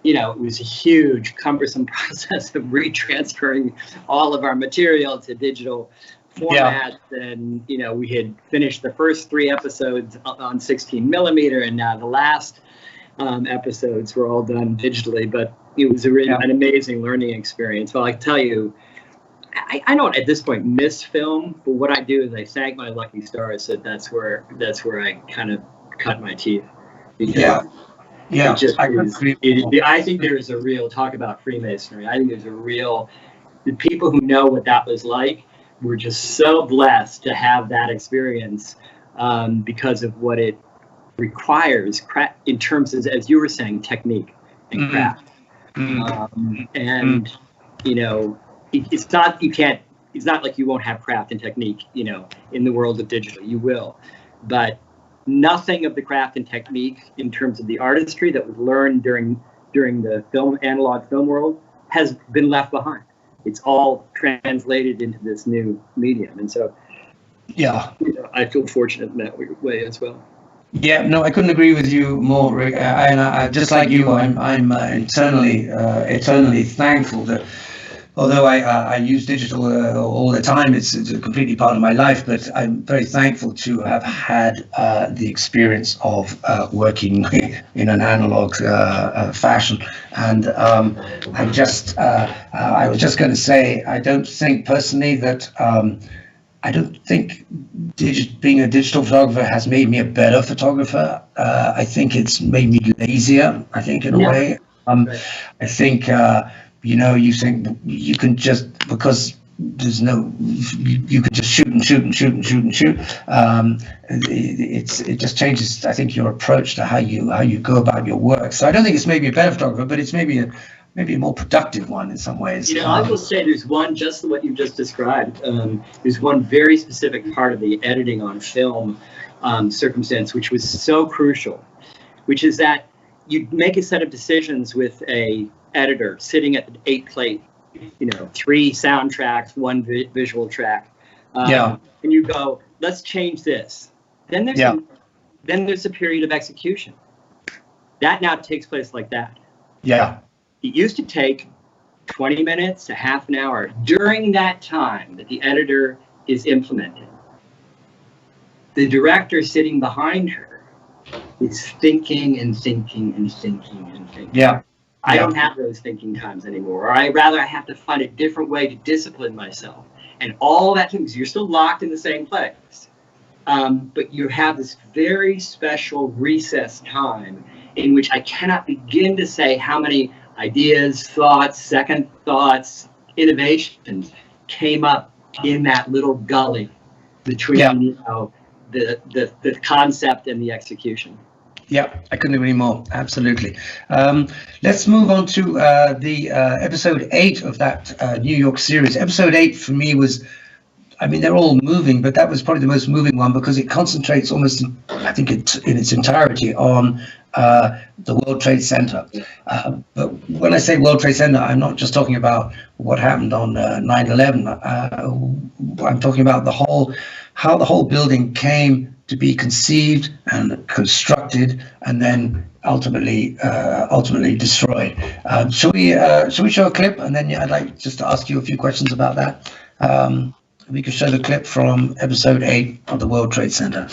it was a huge, cumbersome process of retransferring all of our material to digital formats, and we had finished the first 3 episodes on 16 millimeter, and now the last episodes were all done digitally. But it was an amazing learning experience. Well, I tell you, I don't at this point miss film, but what I do is I thank my lucky stars that that's where I kind of cut my teeth. I think there is a real, talk about Freemasonry. I think there's the people who know what that was like. We're just so blessed to have that experience because of what it requires in terms of, as you were saying, technique and craft. It's not like you won't have craft and technique, in the world of digital. You will, but nothing of the craft and technique in terms of the artistry that was learned during the analog film world has been left behind. It's all translated into this new medium, and so I feel fortunate in that way as well. Yeah, no, I couldn't agree with you more, Rick. I just like you, I'm eternally thankful that, although I use digital all the time, it's a completely part of my life, but I'm very thankful to have had the experience of working in an analog fashion. And I was just going to say, I don't think personally that I don't think being a digital photographer has made me a better photographer. I think it's made me lazier, I think, in a way. I think, you think you can just, because there's no, you can just shoot and shoot and shoot and shoot and shoot. It just changes, I think, your approach to how you go about your work. So I don't think it's maybe a better photographer, but it's maybe a more productive one in some ways. I will say there's one, just what you just described. There's one very specific part of the editing on film circumstance, which was so crucial, which is that you make a set of decisions with a editor sitting at the 8-plate, 3 soundtracks, 1 visual track. And you go, let's change this. Then there's a period of execution. That now takes place like that. Yeah. It used to take 20 minutes to half an hour. During that time that the editor is implementing, the director sitting behind her is thinking and thinking and thinking and thinking. Yeah. I don't have those thinking times anymore. Or I have to find a different way to discipline myself. And all that things, you're still locked in the same place. But you have this very special recess time in which I cannot begin to say how many ideas, thoughts, second thoughts, innovations came up in that little gully between the concept and the execution. Yeah, I couldn't agree more. Absolutely. Let's move on to the episode 8 of that New York series. Episode 8 for me was, they're all moving, but that was probably the most moving one because it concentrates almost, in its entirety on the World Trade Center. But when I say World Trade Center, I'm not just talking about what happened on 9/11. I'm talking about how the whole building came to be conceived and constructed and then ultimately destroyed. Shall we show a clip, and then I'd like just to ask you a few questions about that. We could show the clip from episode 8 of the World Trade Center.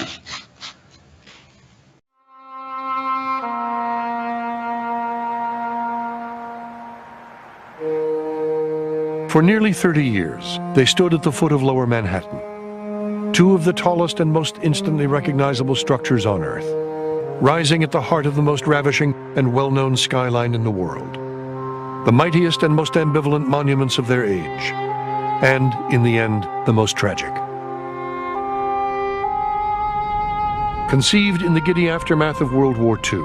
For nearly 30 years, they stood at the foot of Lower Manhattan, 2 of the tallest and most instantly recognizable structures on Earth, rising at the heart of the most ravishing and well-known skyline in the world, the mightiest and most ambivalent monuments of their age, and, in the end, the most tragic. Conceived in the giddy aftermath of World War II,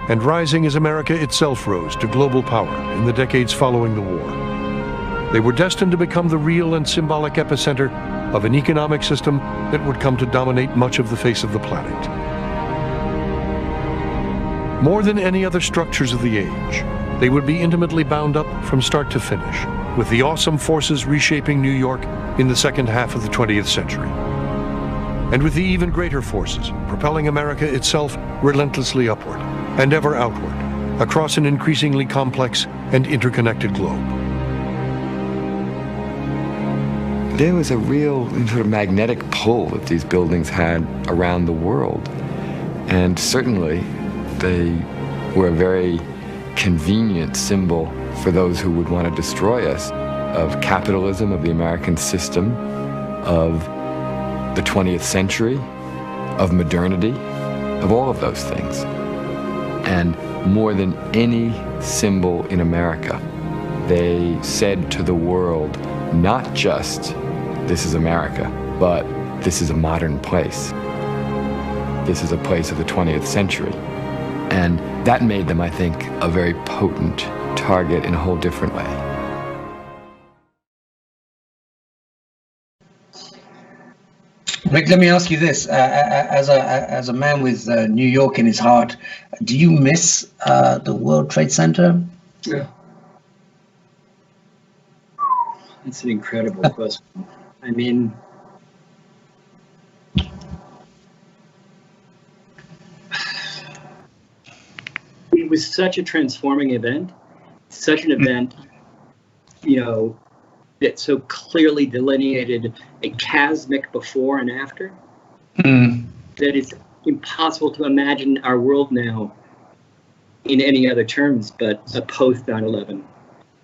and rising as America itself rose to global power in the decades following the war, they were destined to become the real and symbolic epicenter of an economic system that would come to dominate much of the face of the planet. More than any other structures of the age, they would be intimately bound up from start to finish with the awesome forces reshaping New York in the second half of the 20th century, and with the even greater forces propelling America itself relentlessly upward and ever outward across an increasingly complex and interconnected globe. There was a real sort of magnetic pull that these buildings had around the world. And certainly they were a very convenient symbol for those who would want to destroy us, of capitalism, of the American system, of the 20th century, of modernity, of all of those things. And more than any symbol in America, they said to the world, not just, this is America, but this is a modern place. This is a place of the 20th century. And that made them, I think, a very potent target in a whole different way. Rick, let me ask you this: as a man with New York in his heart, do you miss the World Trade Center? Yeah. That's an incredible question. I mean, it was such a transforming event, such an event, that so clearly delineated a chasmic before and after, that it's impossible to imagine our world now in any other terms but a post 9/11.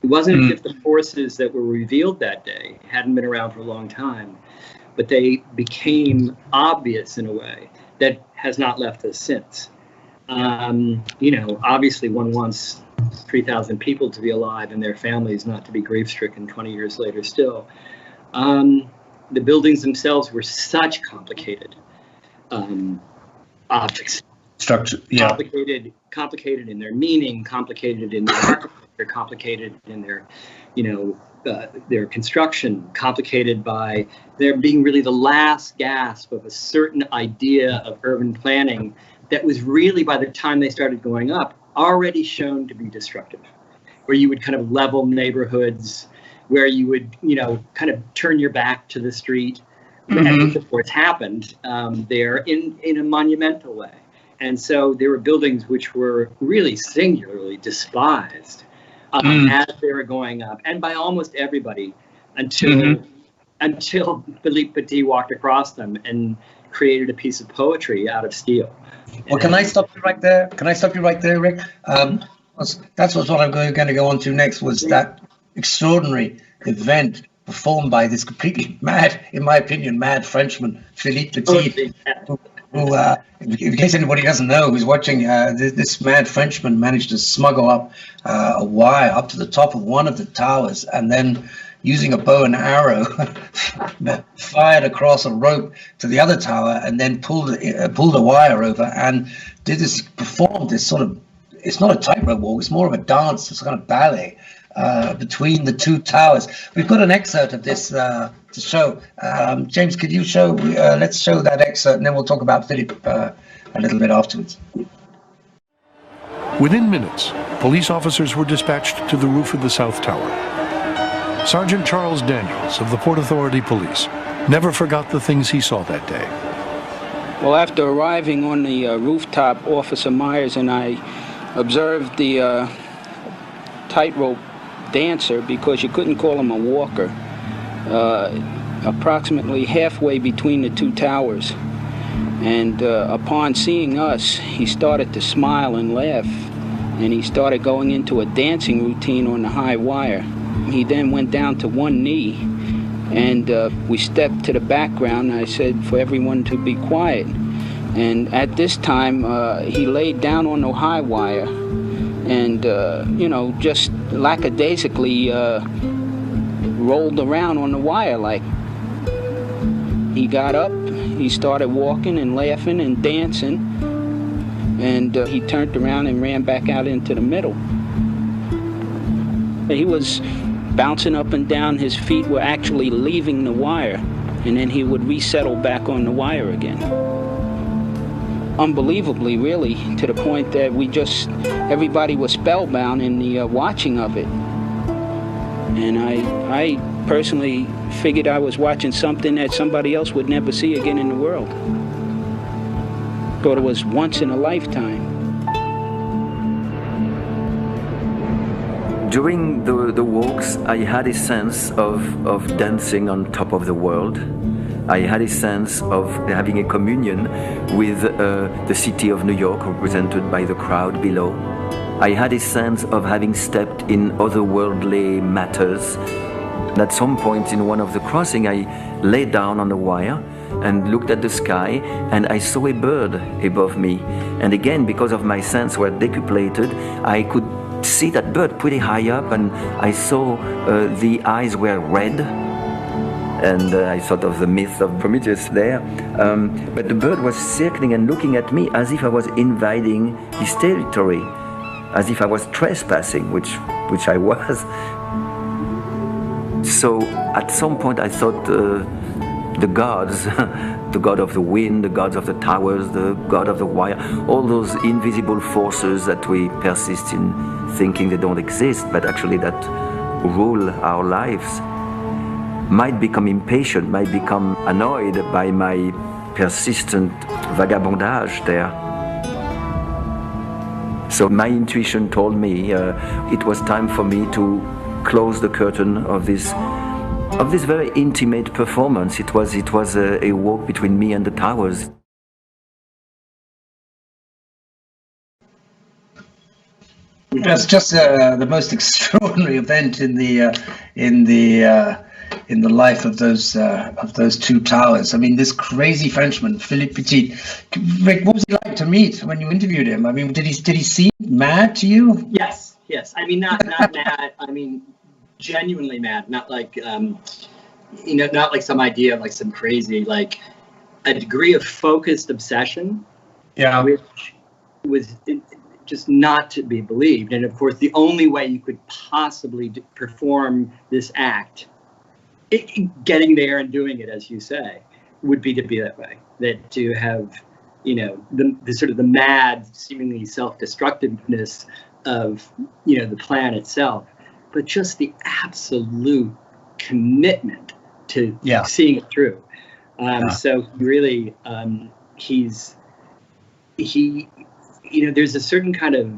It wasn't as if the forces that were revealed that day hadn't been around for a long time, but they became obvious in a way that has not left us since. Obviously one wants 3,000 people to be alive and their families not to be grief-stricken 20 years later still. The buildings themselves were such complicated objects. Structure, yeah. Complicated in their meaning, complicated in their architecture, complicated in their, their construction, complicated by there being really the last gasp of a certain idea of urban planning that was really, by the time they started going up, already shown to be destructive, where you would kind of level neighborhoods, where you would, kind of turn your back to the street, which of course happened there in a monumental way. And so there were buildings which were really singularly despised as they were going up, and by almost everybody, until Philippe Petit walked across them and created a piece of poetry out of steel. Well, can I stop you right there? Rick? That's what I'm going to go on to next, was that extraordinary event performed by this completely mad, in my opinion, mad Frenchman, Philippe Petit, who, in case anybody doesn't know, who's watching, this mad Frenchman managed to smuggle up a wire up to the top of one of the towers, and then using a bow and arrow, fired across a rope to the other tower, and then pulled a wire over, and performed this sort of, it's not a tightrope walk, it's more of a dance, it's kind of ballet between the two towers. We've got an excerpt of this to show. James, could you show? Let's show that excerpt, and then we'll talk about Philip a little bit afterwards. Within minutes, police officers were dispatched to the roof of the South Tower. Sergeant Charles Daniels of the Port Authority Police never forgot the things he saw that day. Well, after arriving on the rooftop, Officer Myers and I observed the tightrope dancer, because you couldn't call him a walker, approximately halfway between the two towers. And upon seeing us, he started to smile and laugh, and he started going into a dancing routine on the high wire. He then went down to one knee, and we stepped to the background. I said for everyone to be quiet. And at this time, he laid down on the high wire and, just lackadaisically rolled around on the wire like. He got up, he started walking and laughing and dancing, and he turned around and ran back out into the middle. He was bouncing up and down. His feet were actually leaving the wire, and then he would resettle back on the wire again. Unbelievably, really, to the point that everybody was spellbound in the watching of it. And I personally figured I was watching something that somebody else would never see again in the world. Thought it was once in a lifetime. During the walks, I had a sense of dancing on top of the world. I had a sense of having a communion with the city of New York, represented by the crowd below. I had a sense of having stepped in otherworldly matters. At some point in one of the crossings, I lay down on the wire and looked at the sky, and I saw a bird above me. And again, because of my sense were decuplated, I could see that bird pretty high up, and I saw the eyes were red. And I thought of the myth of Prometheus there. But the bird was circling and looking at me as if I was invading his territory, as if I was trespassing, which I was. So at some point I thought the gods, the god of the wind, the gods of the towers, the god of the wire, all those invisible forces that we persist in thinking they don't exist, but actually that rule our lives, might become impatient, might become annoyed by my persistent vagabondage there. So my intuition told me it was time for me to close the curtain of this very intimate performance. It was a walk between me and the towers. That's just the most extraordinary event in the in the life of those two towers. I mean, this crazy Frenchman, Philippe Petit. Rick, what was he like to meet when you interviewed him? I mean, did he seem mad to you? Yes. I mean, not mad. I mean, genuinely mad. Not like not like some idea of like some crazy, like a degree of focused obsession. Yeah. Which was just not to be believed. And of course, the only way you could possibly perform this act, getting there and doing it, as you say, would be to be that way. That to have, the sort of the mad, seemingly self-destructiveness of, the plan itself, but just the absolute commitment to seeing it through. So really, there's a certain kind of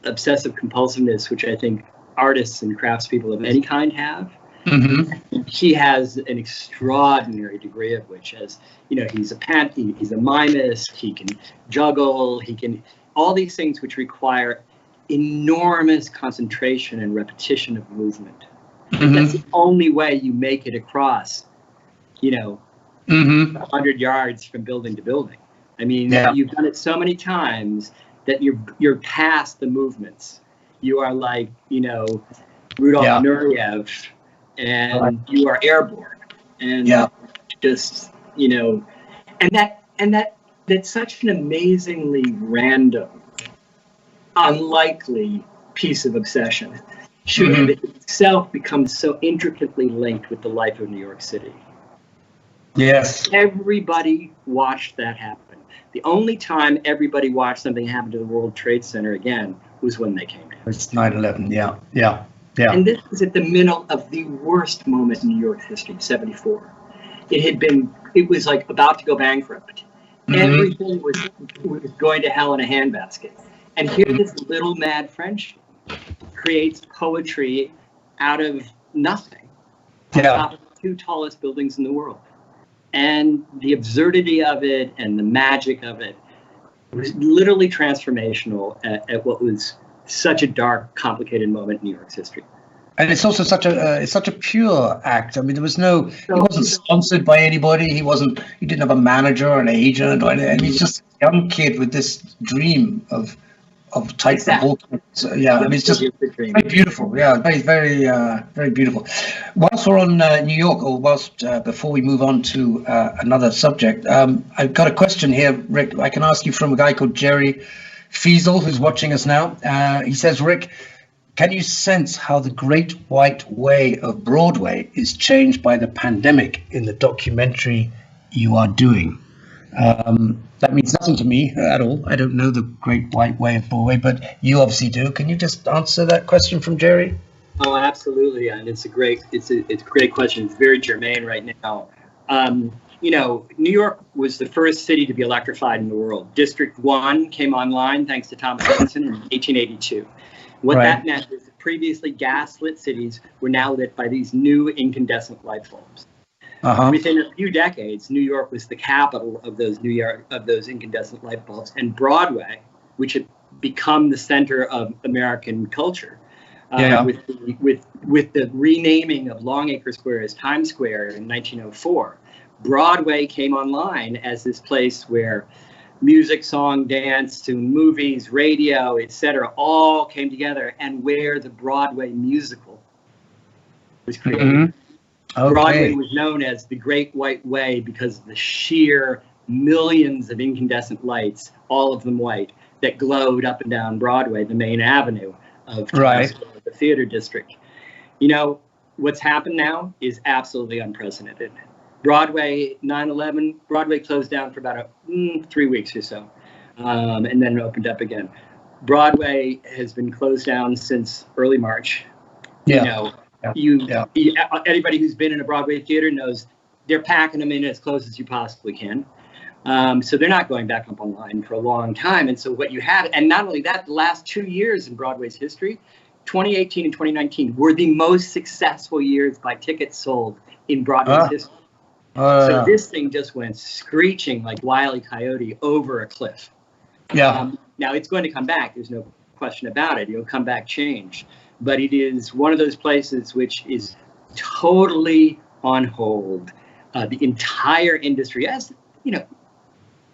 obsessive compulsiveness, which I think artists and craftspeople of any kind have. Mm-hmm. He has an extraordinary degree of which, as he's a mimist, he can juggle, he can all these things which require enormous concentration and repetition of movement. Mm-hmm. That's the only way you make it across, 100 yards from building to building. I mean, you've done it so many times that you're past the movements. You are like, Rudolf Nureyev, and you are airborne, and just, and that's such an amazingly random, unlikely piece of obsession should have itself become so intricately linked with the life of New York City. Yes. Everybody watched that happen. The only time everybody watched something happen to the World Trade Center again was when they came down. It's 9/11. Yeah. And this was at the middle of the worst moment in New York's history, 1974. It was like about to go bankrupt. Mm-hmm. Everything was going to hell in a handbasket. And here this little mad French creates poetry out of nothing. On top of the two tallest buildings in the world. And the absurdity of it and the magic of it was literally transformational at what was such a dark, complicated moment in New York's history. And it's also such a pure act. I mean, he wasn't sponsored by anybody. He didn't have a manager or an agent or anything. He's just a young kid with this dream of type of so, I mean, it's just very beautiful. Yeah, very, very, very beautiful. Whilst we're on New York, or before we move on to another subject, I've got a question here, Rick. I can ask you from a guy called Jerry Fiesel, who's watching us now. He says, Rick, can you sense how the Great White Way of Broadway is changed by the pandemic in the documentary you are doing? That means nothing to me at all. I don't know the Great White Way of Broadway, but you obviously do. Can you just answer that question from Jerry? Oh, absolutely, and it's a great question. It's very germane right now. New York was the first city to be electrified in the world. District 1 came online thanks to Thomas Edison in 1882. What that meant was that previously gas-lit cities were now lit by these new incandescent light bulbs. Within a few decades, New York was the capital of those incandescent light bulbs, and Broadway, which had become the center of American culture, with the renaming of Longacre Square as Times Square in 1904, Broadway came online as this place where music, song, dance, to movies, radio, etc., all came together, and where the Broadway musical was created. Mm-hmm. Okay. Broadway was known as the Great White Way because of the sheer millions of incandescent lights, all of them white, that glowed up and down Broadway, the main avenue of the theater district. What's happened now is absolutely unprecedented. Broadway, 9/11, Broadway closed down for about 3 weeks or so, and then it opened up again. Broadway has been closed down since early March. Anybody who's been in a Broadway theater knows they're packing them in as close as you possibly can. So they're not going back up online for a long time. And so what you have, and not only that, the last 2 years in Broadway's history, 2018 and 2019 were the most successful years by tickets sold in Broadway's history. So this thing just went screeching like Wile E. Coyote over a cliff. Now it's going to come back. There's no question about it. It'll come back changed. But it is one of those places which is totally on hold. The entire industry, as you know,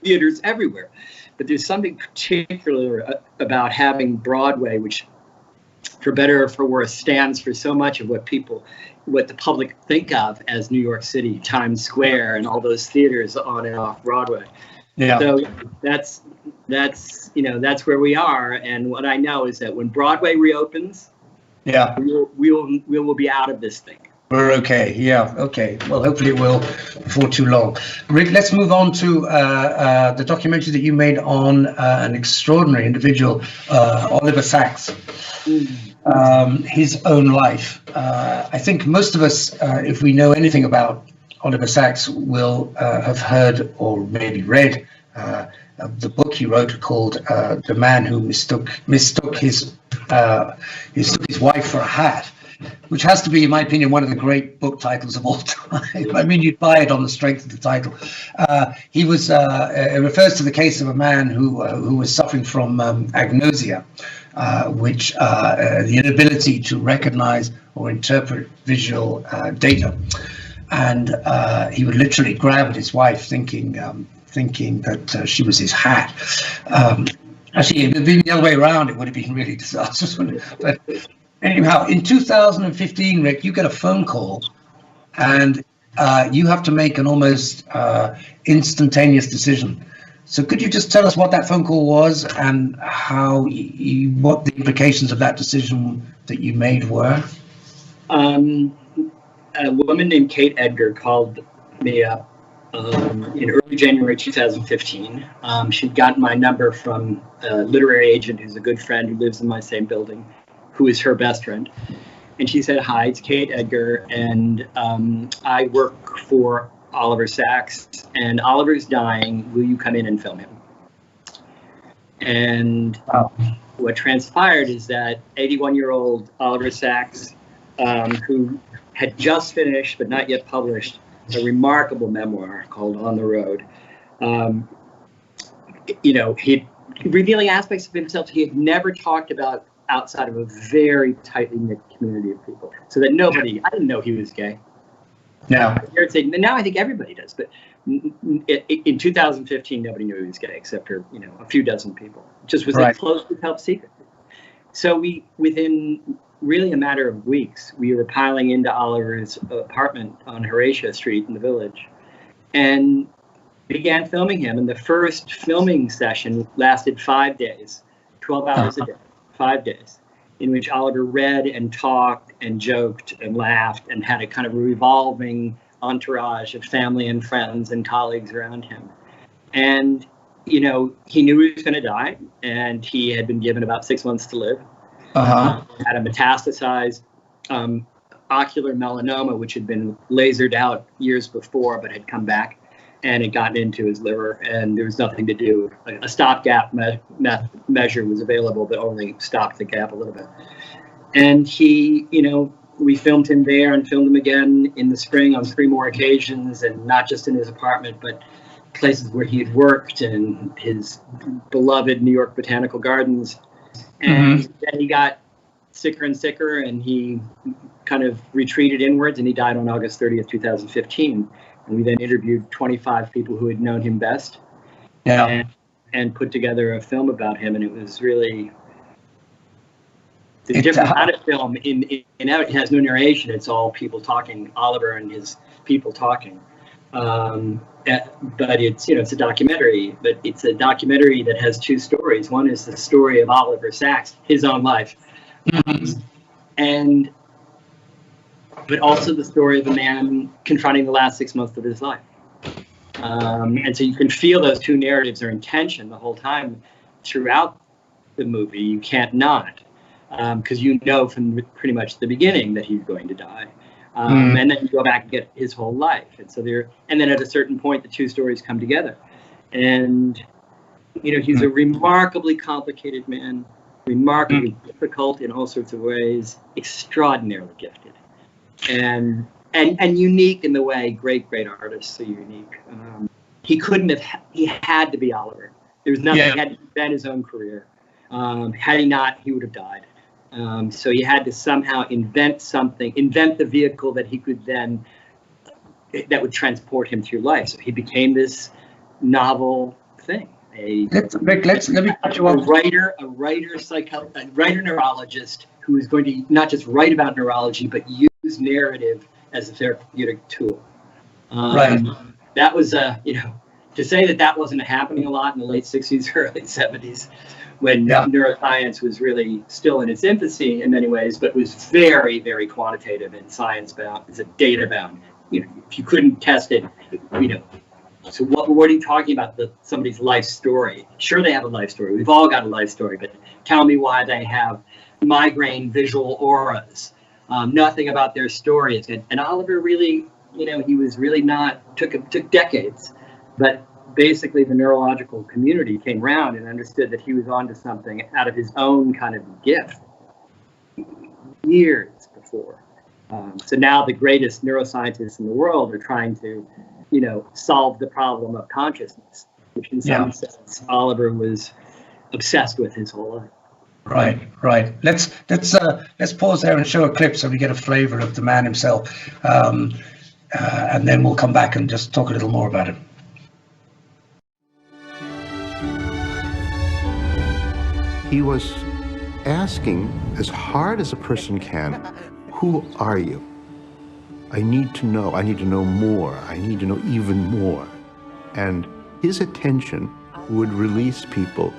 theaters everywhere. But there's something particular about having Broadway, which, for better or for worse, stands for so much of what the public think of as New York City, Times Square, and all those theaters on and off Broadway. Yeah. So that's where we are. And what I know is that when Broadway reopens, we will be out of this thing. We're okay. Yeah. Okay. Well, hopefully we'll before too long. Rick, let's move on to the documentary that you made on an extraordinary individual, Oliver Sacks, his own life. I think most of us, if we know anything about Oliver Sacks, will have heard or maybe read the book he wrote called "The Man Who Mistook His Wife for a Hat," which has to be, in my opinion, one of the great book titles of all time. I mean, you'd buy it on the strength of the title. It refers to the case of a man who was suffering from agnosia, which the inability to recognize or interpret visual data. And he would literally grab at his wife, thinking that she was his hat. Actually, if it had been the other way around, it would have been really disastrous, wouldn't it? But anyhow, in 2015, Rick, you get a phone call, and you have to make an almost instantaneous decision. So could you just tell us what that phone call was and what the implications of that decision that you made were? A woman named Kate Edgar called me up in early January 2015. She'd gotten my number from a literary agent who's a good friend who lives in my same building, who is her best friend. And she said, "Hi, it's Kate Edgar, and I work for Oliver Sacks, and Oliver's dying. Will you come in and film him?" And what transpired is that 81-year-old Oliver Sacks, who had just finished but not yet published a remarkable memoir called On the Road, he revealing aspects of himself he had never talked about outside of a very tightly knit community of people, so that I didn't know he was gay. Now I think everybody does, but in 2015, nobody knew he was gay except for a few dozen people. It just was a closely held secret. So within really a matter of weeks, we were piling into Oliver's apartment on Horatio Street in the Village, and began filming him. And the first filming session lasted 5 days, 12 hours a day, 5 days, in which Oliver read and talked and joked and laughed and had a kind of revolving entourage of family and friends and colleagues around him. And, he knew he was going to die, and he had been given about 6 months to live. Had a metastasized ocular melanoma, which had been lasered out years before, but had come back, and it gotten into his liver, and there was nothing to do. A stopgap measure was available, but only stopped the gap a little bit. And he, we filmed him there and filmed him again in the spring on 3 more occasions, and not just in his apartment, but places where he had worked and his beloved New York Botanical Gardens. And then he got sicker and sicker, and he kind of retreated inwards, and he died on August 30th, 2015. And we then interviewed 25 people who had known him best, and put together a film about him. And it was really the different kind of film. It has no narration; it's all people talking. Oliver and his people talking. But it's it's a documentary, but it's a documentary that has 2 stories. One is the story of Oliver Sacks, his own life, but also the story of a man confronting the last 6 months of his life. And so you can feel those 2 narratives are in tension the whole time throughout the movie. You can't not, because from pretty much the beginning that he's going to die. And then you go back and get his whole life, and so and then at a certain point, the 2 stories come together. And he's a remarkably complicated man, remarkably difficult in all sorts of ways, extraordinarily gifted, and unique in the way great artists are unique. He had to be Oliver. There was nothing. He had to invent his own career. Had he not, he would have died. So he had to somehow invent the vehicle that he could then that would transport him through life. So he became this novel thing. Let me cut you off. A writer neurologist who is going to not just write about neurology, but use narrative as a therapeutic tool. Right. That was to say that wasn't happening a lot in the late 60s, early 70s, when neuroscience was really still in its infancy in many ways, but was very, very quantitative and science-bound. It's a data-bound. If you couldn't test it, So what are you talking about? Somebody's life story? Sure, they have a life story. We've all got a life story, but tell me why they have migraine visual auras. Nothing about their story is good. And Oliver really, he was really not, took decades, but basically the neurological community came around and understood that he was onto something out of his own kind of gift years before. So now the greatest neuroscientists in the world are trying to, solve the problem of consciousness, which in some sense Oliver was obsessed with his whole life. Right. Let's pause there and show a clip so we get a flavor of the man himself, and then we'll come back and just talk a little more about him. He was asking as hard as a person can, who are you? I need to know more. I need to know even more. And his attention would release people.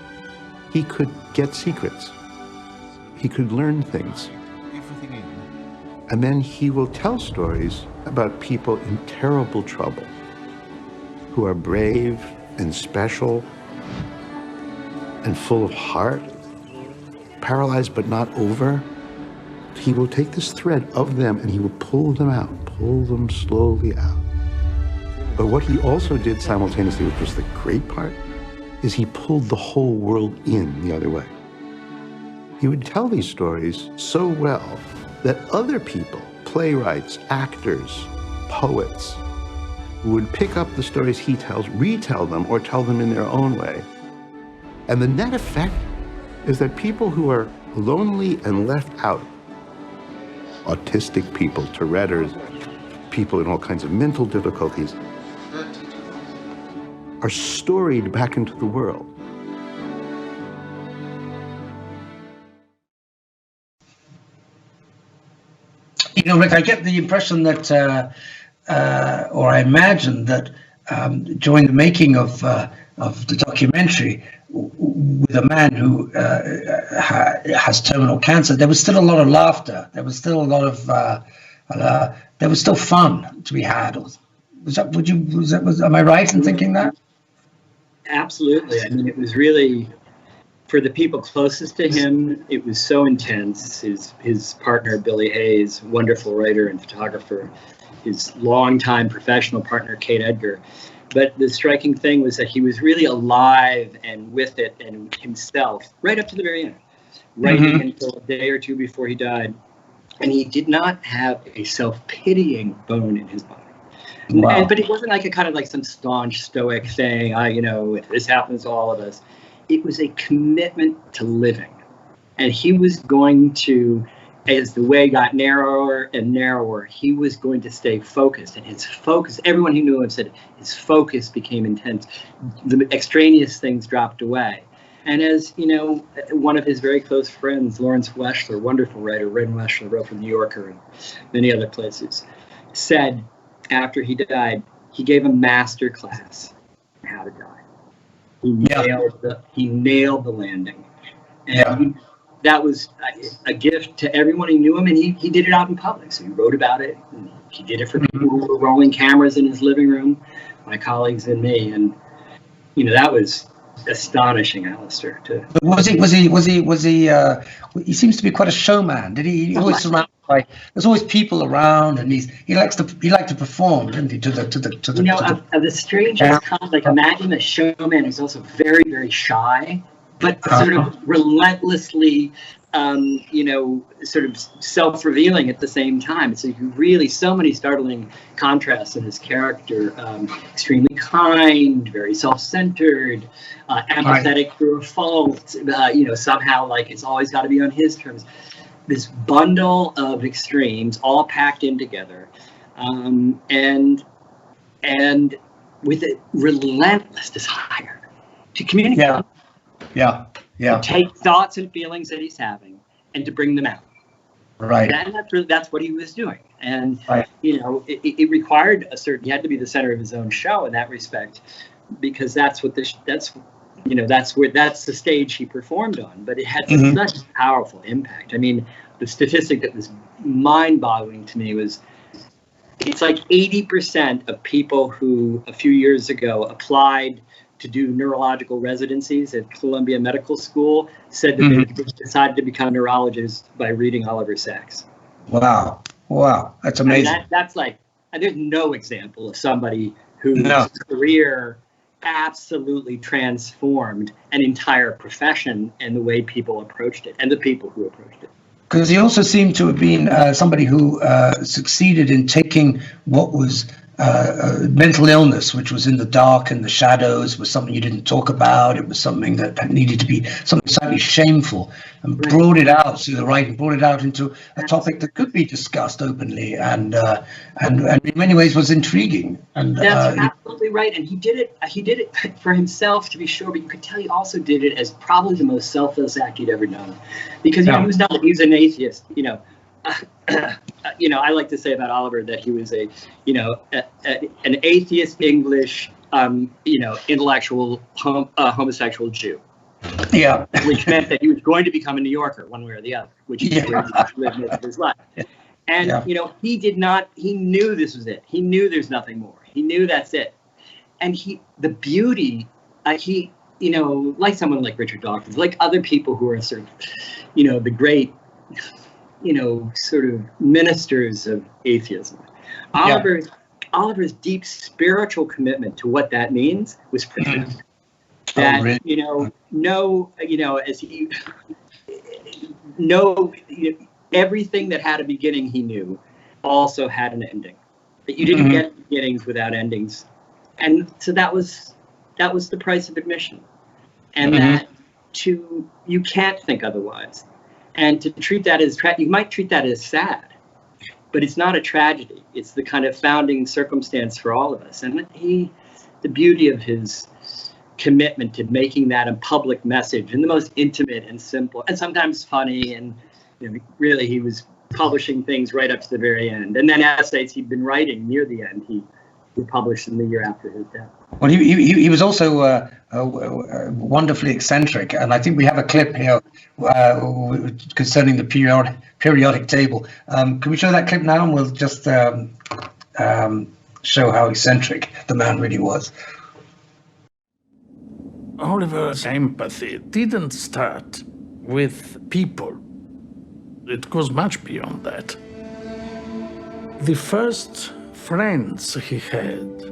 He could get secrets. He could learn things. And then he will tell stories about people in terrible trouble, who are brave and special and full of heart, paralyzed but not over. He will take this thread of them and he will pull them slowly out. But what he also did simultaneously, which was the great part, is he pulled the whole world in the other way. He would tell these stories so well that other people, playwrights, actors, poets, would pick up the stories he tells, retell them, or tell them in their own way. And the net effect is that people who are lonely and left out, autistic people, Tourette's, people in all kinds of mental difficulties, are storied back into the world. Rick, I get the impression that, or I imagine that during the making of the documentary, with a man who has terminal cancer, there was still a lot of laughter. There was still a lot of, there was still fun to be had. Am I right in thinking that? Absolutely. I mean, it was really, for the people closest to him, it was so intense. His partner, Billy Hayes, wonderful writer and photographer, his longtime professional partner, Kate Edgar. But the striking thing was that he was really alive and with it and himself right up to the very end, writing until a day or two before he died. And he did not have a self-pitying bone in his body. Wow. But it wasn't like a kind of like some staunch stoic thing, if this happens to all of us. It was a commitment to living. And he was going to, as the way got narrower and narrower, he was going to stay focused. And his focus, everyone who knew him said his focus became intense. The extraneous things dropped away. And as, one of his very close friends, Lawrence Weschler, wonderful writer, Ren Weschler, wrote for The New Yorker and many other places, said after he died, he gave a master class on how to die. He nailed the landing. And that was a gift to everyone who knew him, and he did it out in public. So he wrote about it. And he did it for people who were rolling cameras in his living room, my colleagues and me. And that was astonishing, Alastair. He seems to be quite a showman. Did he always surround by? There's always people around, and he liked to perform, didn't he? The strangest kind. Like imagine a showman who's also very, very shy, but sort of relentlessly, sort of self-revealing at the same time. So you really so many startling contrasts in his character. Extremely kind, very self-centered, empathetic through a fault. Somehow like it's always got to be on his terms. This bundle of extremes all packed in together. And and with a relentless desire to communicate. Yeah. To take thoughts and feelings that he's having and to bring them out. Right. And that's what he was doing. And, it required he had to be the center of his own show in that respect, because that's the stage he performed on. But it had such a powerful impact. I mean, the statistic that was mind-boggling to me was it's like 80% of people who a few years ago applied to do neurological residencies at Columbia Medical School said that they decided to become neurologists by reading Oliver Sacks. Wow, that's amazing. That's like, there's no example of somebody whose career absolutely transformed an entire profession and the way people approached it and the people who approached it. Because he also seemed to have been somebody who succeeded in taking what was mental illness, which was in the dark and the shadows, was something you didn't talk about. It was something that needed to be something slightly shameful, and brought it out through the writing, brought it out into a topic that could be discussed openly, and in many ways was intriguing. And that's absolutely right. And he did it for himself, to be sure, but you could tell he also did it as probably the most selfless act he'd ever done, because he was an atheist. I like to say about Oliver that he was an atheist English, intellectual homosexual Jew. Yeah. Which meant that he was going to become a New Yorker one way or the other, which he lived most of his life. And, he knew this was it. He knew there's nothing more. He knew that's it. And the beauty, like someone like Richard Dawkins, like other people who are sort of, the great, sort of ministers of atheism. Oliver's deep spiritual commitment to what that means was profound. That, everything that had a beginning, he knew, also had an ending. That you didn't get beginnings without endings. And so that was the price of admission. And that you can't think otherwise. And to treat that as you might treat that as sad, but it's not a tragedy. It's the kind of founding circumstance for all of us. And the beauty of his commitment to making that a public message in the most intimate and simple and sometimes funny, and really he was publishing things right up to the very end. And then essays he'd been writing near the end, he published in the year after his death. Well, he was also wonderfully eccentric, and I think we have a clip here concerning the periodic table. Can we show that clip now, and we'll just show how eccentric the man really was. Oliver's empathy didn't start with people. It goes much beyond that. The first friends he had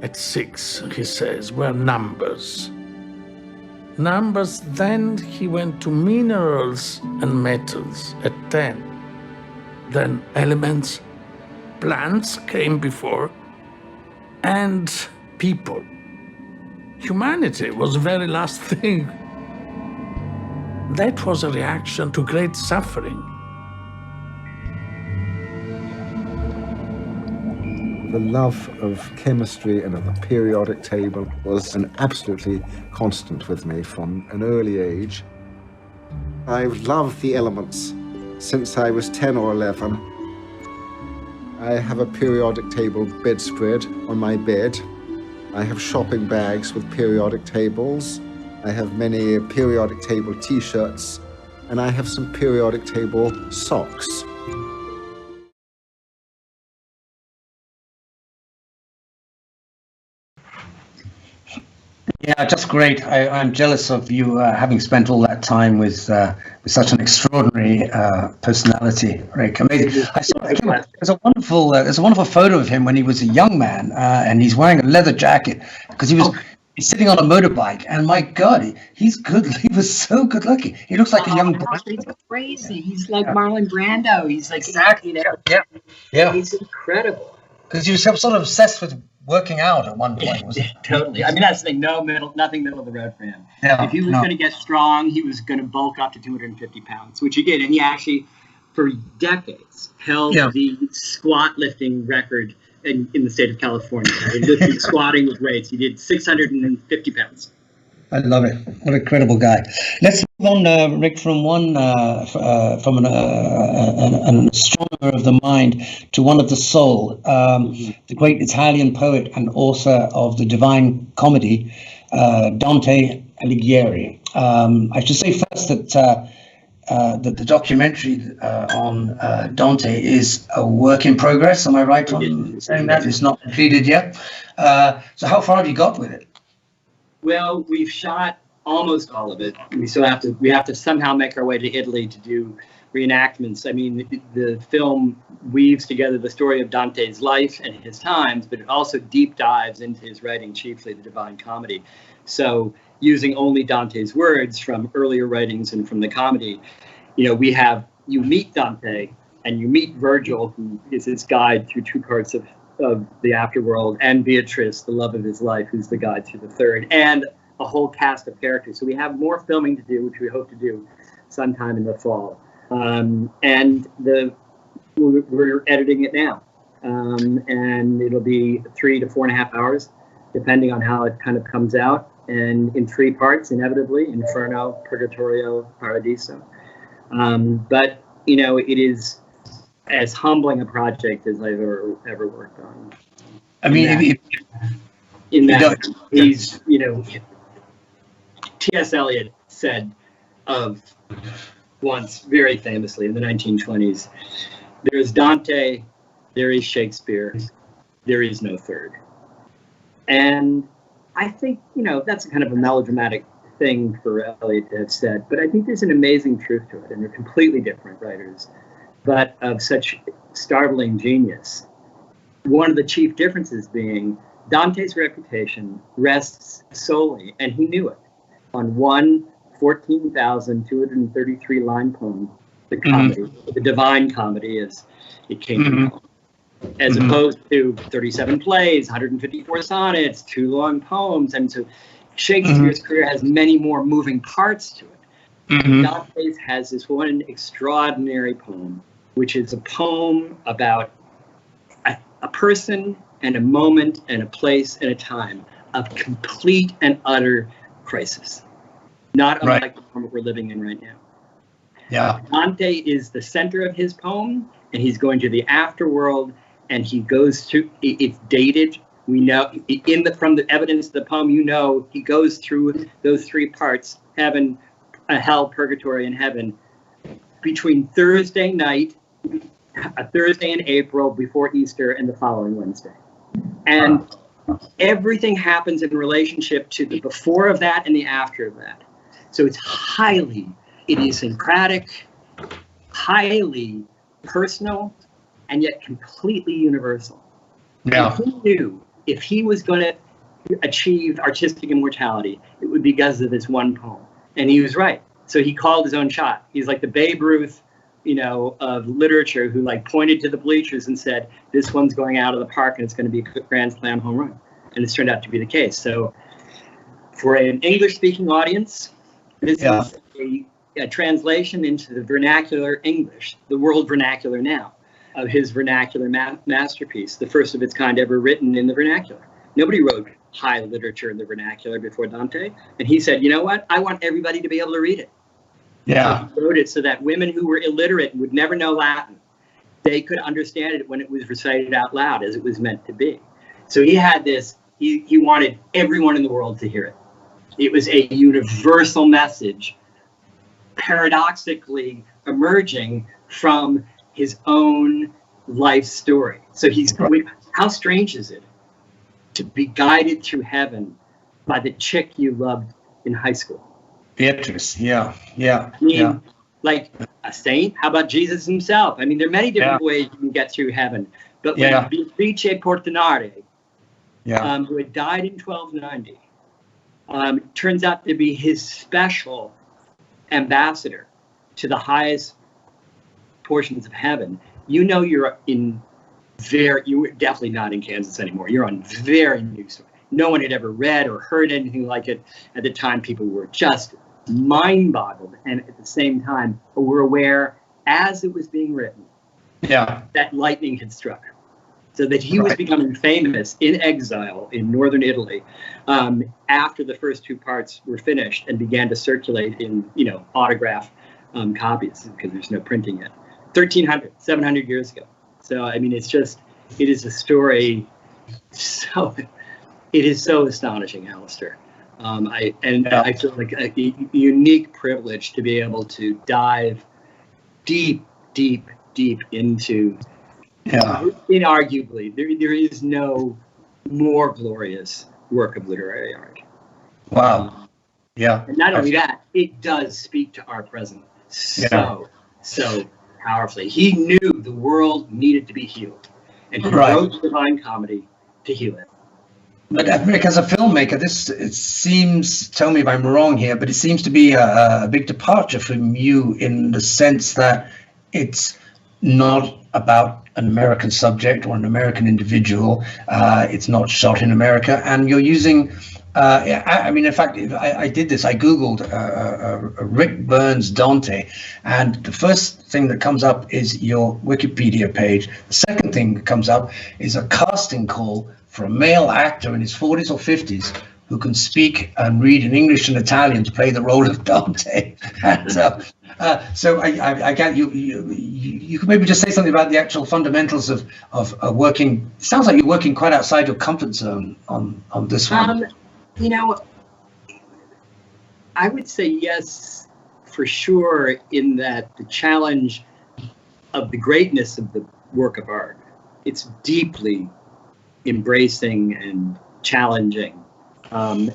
at 6, he says, were numbers. Numbers, then he went to minerals and metals at 10. Then elements, plants came before, and people. Humanity was the very last thing. That was a reaction to great suffering. The love of chemistry and of the periodic table was an absolutely constant with me from an early age. I've loved the elements since I was 10 or 11. I have a periodic table bedspread on my bed. I have shopping bags with periodic tables. I have many periodic table t-shirts, and I have some periodic table socks. Yeah, just great. I'm jealous of you having spent all that time with such an extraordinary personality, Rick. Amazing. There's a wonderful photo of him when he was a young man, and he's wearing a leather jacket because he's sitting on a motorbike. And my God, he's good. He was so good looking. He looks like a young boy. He's crazy. He's like Marlon Brando. He's like exactly. Yeah. He's incredible. Because he was sort of obsessed with working out at one point, wasn't he? Totally. I mean, that's the thing. Nothing middle of the road for him. Yeah, if he was going to get strong, he was going to bulk up to 250 pounds, which he did. And he actually, for decades, held the squat lifting record in the state of California. He'd just be squatting with weights. He did 650 pounds. I love it. What a credible guy. Let's move on, Rick, from an astronomer of the mind to one of the soul, the great Italian poet and author of the Divine Comedy, Dante Alighieri. I should say first that the documentary on Dante is a work in progress. Am I right on saying that? It's not completed yet. So how far have you got with it? Well, we've shot almost all of it. We have to somehow make our way to Italy to do reenactments. I mean, the film weaves together the story of Dante's life and his times, but it also deep dives into his writing, chiefly the Divine Comedy. So using only Dante's words from earlier writings and from the comedy, you meet Dante and you meet Virgil, who is his guide through two parts of the afterworld, and Beatrice, the love of his life, who's the guide through the third, and a whole cast of characters. So we have more filming to do, which we hope to do sometime in the fall. And we're editing it now. And it'll be 3 to 4.5 hours, depending on how it kind of comes out, and in 3 parts, inevitably: Inferno, Purgatorio, Paradiso. But, it is as humbling a project as I've ever worked on. I mean, he's, T.S. Eliot said of once very famously in the 1920s, there is Dante, there is Shakespeare, there is no third. And I think, that's kind of a melodramatic thing for Eliot to have said, but I think there's an amazing truth to it, and they're completely different writers, but of such startling genius. One of the chief differences being Dante's reputation rests solely, and he knew it, on one 14,233 line poem, the comedy, the Divine Comedy, as it came to be called, as opposed to 37 plays, 154 sonnets, 2 long poems. And so Shakespeare's career has many more moving parts to it. Dante's has this one extraordinary poem, which is a poem about a person and a moment and a place and a time of complete and utter crisis. Not unlike the moment we're living in right now. Yeah. Dante is the center of his poem, and he's going to the afterworld, and he goes to, it's dated. We know from the evidence of the poem, he goes through those 3 parts: heaven, hell, purgatory, and heaven, between Thursday night, a Thursday in April before Easter, and the following Wednesday. And everything happens in relationship to the before of that and the after of that. So it's highly idiosyncratic, highly personal, and yet completely universal. Yeah. And he knew if he was going to achieve artistic immortality, it would be because of this one poem. And he was right. So he called his own shot. He's like the Babe Ruth, of literature, who pointed to the bleachers and said, this one's going out of the park and it's going to be a grand slam home run. And it's turned out to be the case. So for an English-speaking audience, this is a translation into the vernacular English, the world vernacular now, of his vernacular masterpiece, the first of its kind ever written in the vernacular. Nobody wrote high literature in the vernacular before Dante. And he said, you know what? I want everybody to be able to read it. Yeah. He wrote it so that women who were illiterate would never know Latin. They could understand it when it was recited out loud, as it was meant to be. So he had this, he wanted everyone in the world to hear it. It was a universal message, paradoxically emerging from his own life story. So how strange is it to be guided through heaven by the chick you loved in high school? Beatrice, yeah. I mean, like a saint? How about Jesus himself? I mean, there are many different ways you can get through heaven. But when Beatrice Portinari, who had died in 1290, turns out to be his special ambassador to the highest portions of heaven, you're definitely not in Kansas anymore. You're on very new soil. No one had ever read or heard anything like it. At the time, people were just mind-boggled, and at the same time were aware, as it was being written, that lightning had struck. So that he was becoming famous in exile in northern Italy after the first two parts were finished and began to circulate in, autograph copies, because there's no printing yet. 700 years ago. So, I mean, it is a story. It is so astonishing, Alastair. I feel like a unique privilege to be able to dive deep into. Inarguably, there is no more glorious work of literary art. Wow. And not only that, it does speak to our present so powerfully. He knew the world needed to be healed, and he wrote Divine Comedy to heal it. But Ric, as a filmmaker, it seems, tell me if I'm wrong here, but it seems to be a big departure from you in the sense that it's not about an American subject or an American individual. It's not shot in America, and you're using. I mean, in fact, I did this. I Googled Ric Burns Dante, and the first thing that comes up is your Wikipedia page. The second thing that comes up is a casting call for a male actor in his 40s or 50s who can speak and read in English and Italian to play the role of Dante. And, so I can't. You could maybe just say something about the actual fundamentals of working. It sounds like you're working quite outside your comfort zone on this one. I would say yes, for sure, in that the challenge of the greatness of the work of art, it's deeply embracing and challenging, and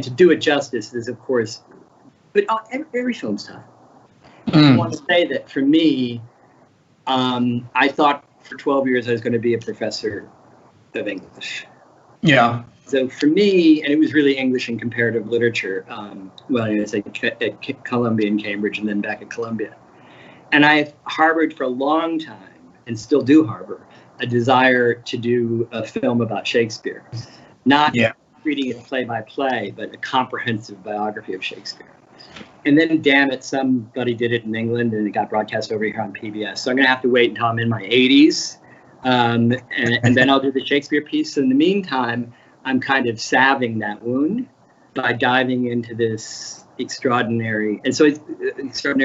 to do it justice is, of course, but every film's tough. I want to say that for me, I thought for 12 years I was going to be a professor of English. Yeah. So for me, and it was really English and comparative literature, well, I was at Columbia and Cambridge and then back at Columbia. And I harbored for a long time, and still do harbor, a desire to do a film about Shakespeare. Not reading it play by play, but a comprehensive biography of Shakespeare. And then, damn it, somebody did it in England and it got broadcast over here on PBS. So I'm going to have to wait until I'm in my 80s, and then I'll do the Shakespeare piece. So in the meantime, I'm kind of salving that wound by diving into this extraordinary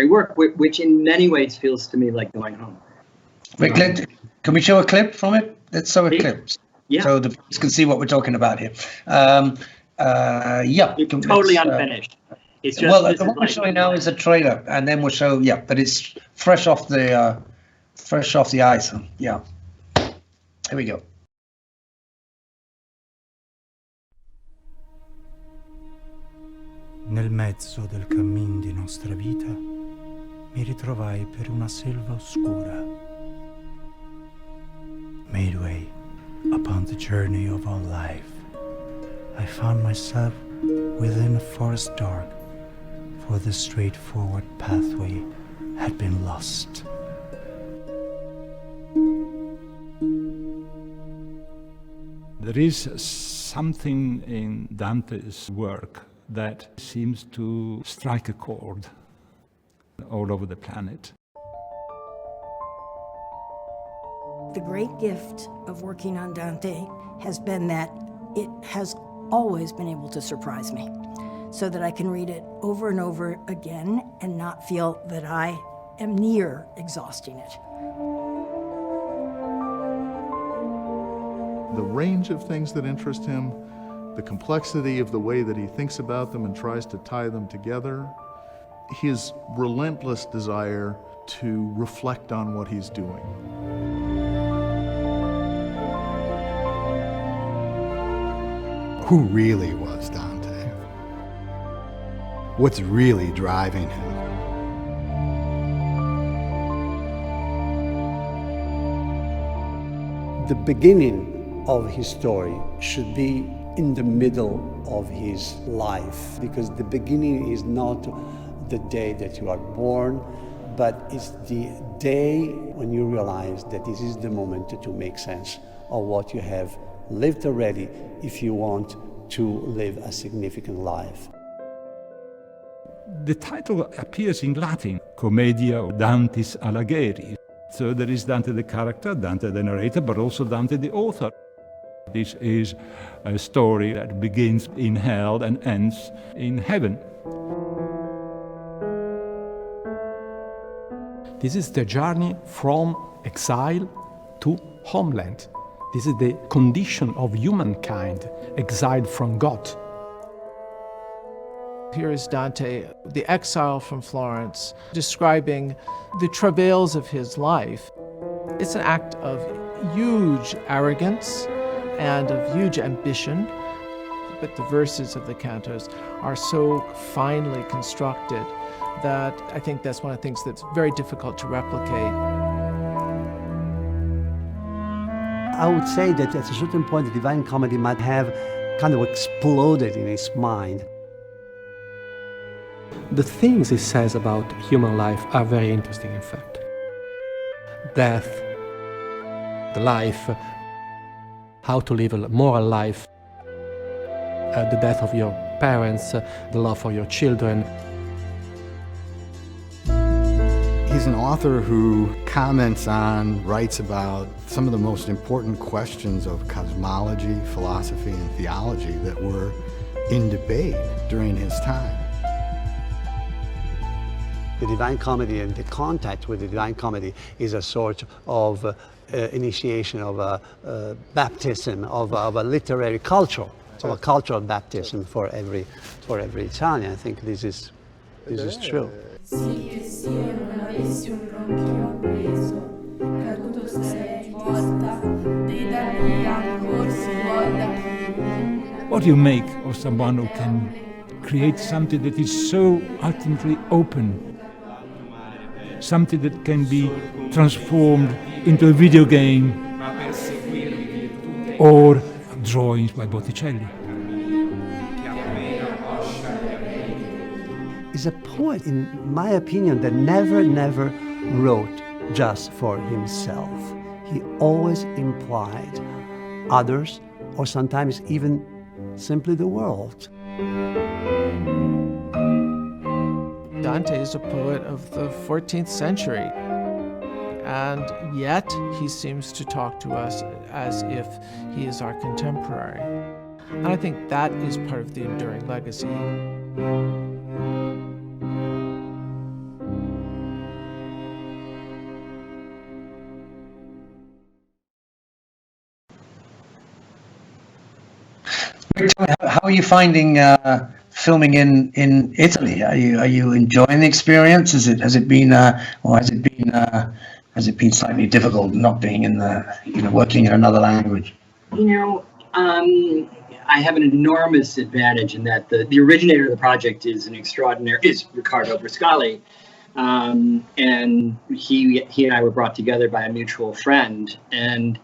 work, which in many ways feels to me like going home. Wait, can we show a clip from it? Let's show a clip. Yeah. So the viewers can see what we're talking about here. It's totally unfinished. It's just, the one we're showing now is a trailer, and then we'll show, but it's fresh off the ice. Yeah. Here we go. Nel mezzo del cammin di nostra vita mi ritrovai per una selva oscura. Midway upon the journey of our life, I found myself within a forest dark, for the straightforward pathway had been lost. There is something in Dante's work that seems to strike a chord all over the planet. The great gift of working on Dante has been that it has always been able to surprise me, so that I can read it over and over again and not feel that I am near exhausting it. The range of things that interest him, the complexity of the way that he thinks about them and tries to tie them together, his relentless desire to reflect on what he's doing. Who really was Dante? What's really driving him? The beginning of his story should be in the middle of his life, because the beginning is not the day that you are born, but it's the day when you realize that this is the moment to make sense of what you have lived already if you want to live a significant life. The title appears in Latin, Commedia Dantis Alighieri, So there is Dante the character, Dante the narrator, but also Dante the author. This is a story that begins in hell and ends in heaven. This is the journey from exile to homeland. This is the condition of humankind, exiled from God. Here is Dante, the exile from Florence, describing the travails of his life. It's an act of huge arrogance and of huge ambition, but the verses of the cantos are so finely constructed that I think that's one of the things that's very difficult to replicate. I would say that at a certain point the Divine Comedy might have kind of exploded in his mind. The things he says about human life are very interesting, in fact. Death, the life, how to live a moral life, the death of your parents, the love for your children. He's an author who comments on, writes about some of the most important questions of cosmology, philosophy, and theology that were in debate during his time. The Divine Comedy and the contact with the Divine Comedy is a sort of initiation of a baptism of a literary culture, of a cultural baptism for every Italian. I think this is true. What do you make of someone who can create something that is so ultimately open? Something that can be transformed into a video game or drawings by Botticelli. He's a poet, in my opinion, that never wrote just for himself. He always implied others, or sometimes even simply the world. Dante is a poet of the 14th century, and yet he seems to talk to us as if he is our contemporary. And I think that is part of the enduring legacy. How are you finding filming in Italy? Are you enjoying the experience? Has it been slightly difficult not being in working in another language? I have an enormous advantage in that the originator of the project is Riccardo Brascali, and he and I were brought together by a mutual friend. And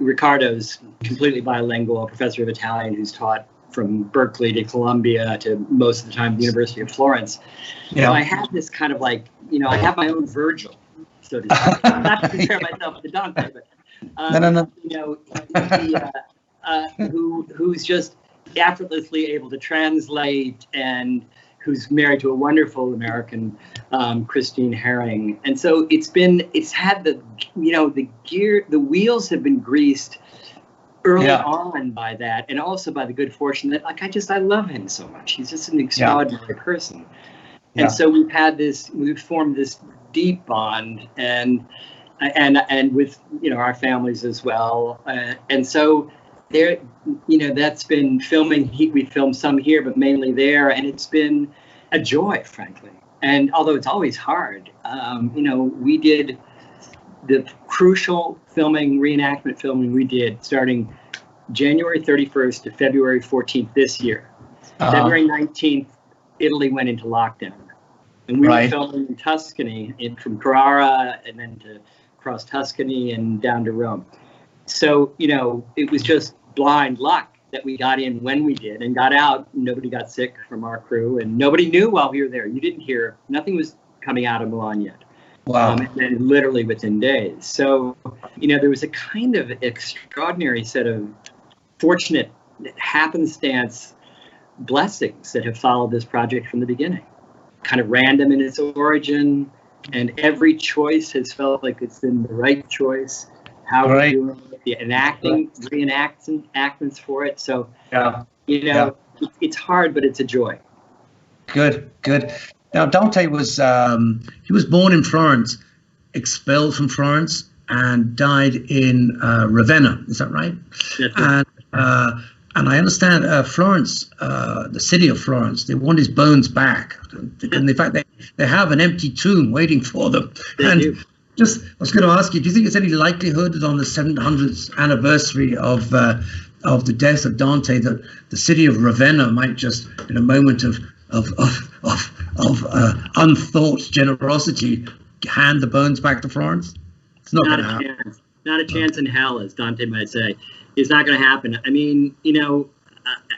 Riccardo's completely bilingual, a professor of Italian who's taught from Berkeley to Columbia to most of the time the University of Florence. Yeah. So I have this kind of I have my own Virgil, so to speak. Not to compare myself to Dante, but who's just effortlessly able to translate, and who's married to a wonderful American, Christine Herring. And so it's had the wheels have been greased early on by that, and also by the good fortune that I love him so much. He's just an extraordinary person. And so we've formed this deep bond, and with our families as well. And so there, that's been filming. We filmed some here, but mainly there, and it's been a joy, frankly. And although it's always hard, we did the crucial reenactment filming we did starting January 31st to February 14th this year. February 19th, Italy went into lockdown. And we were filming in Tuscany, from Carrara, and then to across Tuscany and down to Rome. So, it was just blind luck that we got in when we did and got out. Nobody got sick from our crew, and nobody knew while we were there. You didn't hear, nothing was coming out of Milan yet. Wow. And then literally within days. So, there was a kind of extraordinary set of fortunate happenstance blessings that have followed this project from the beginning. Kind of random in its origin, And every choice has felt like it's been the right choice. How we're doing the reenactments for it. So, it's hard, but it's a joy. Good. Now, Dante was, he was born in Florence, expelled from Florence, and died in Ravenna. Is that right? That's right. And I understand Florence, the city of Florence, they want his bones back. And in fact, they have an empty tomb waiting for them. I was going to ask you, do you think there's any likelihood that on the 700th anniversary of the death of Dante, that the city of Ravenna might just, in a moment of unthought generosity, hand the bones back to Florence? It's not going to happen. Not a chance in hell, as Dante might say. It's not going to happen. I mean,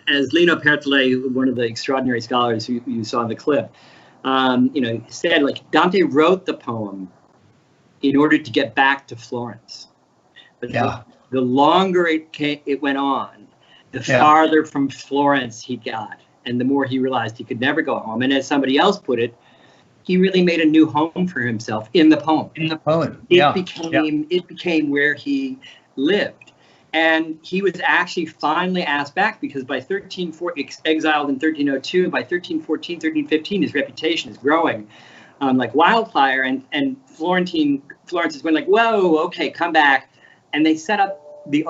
as Lino Pertile, one of the extraordinary scholars who you saw in the clip, said, like, Dante wrote the poem in order to get back to Florence. But the longer it went on, the farther from Florence he got, and the more he realized he could never go home. And as somebody else put it, he really made a new home for himself in the poem. It became where he lived. And he was actually finally asked back, because by exiled in 1302, by 1314, 1315, his reputation is growing like wildfire. And Florence is going like, whoa, okay, come back. And they set up they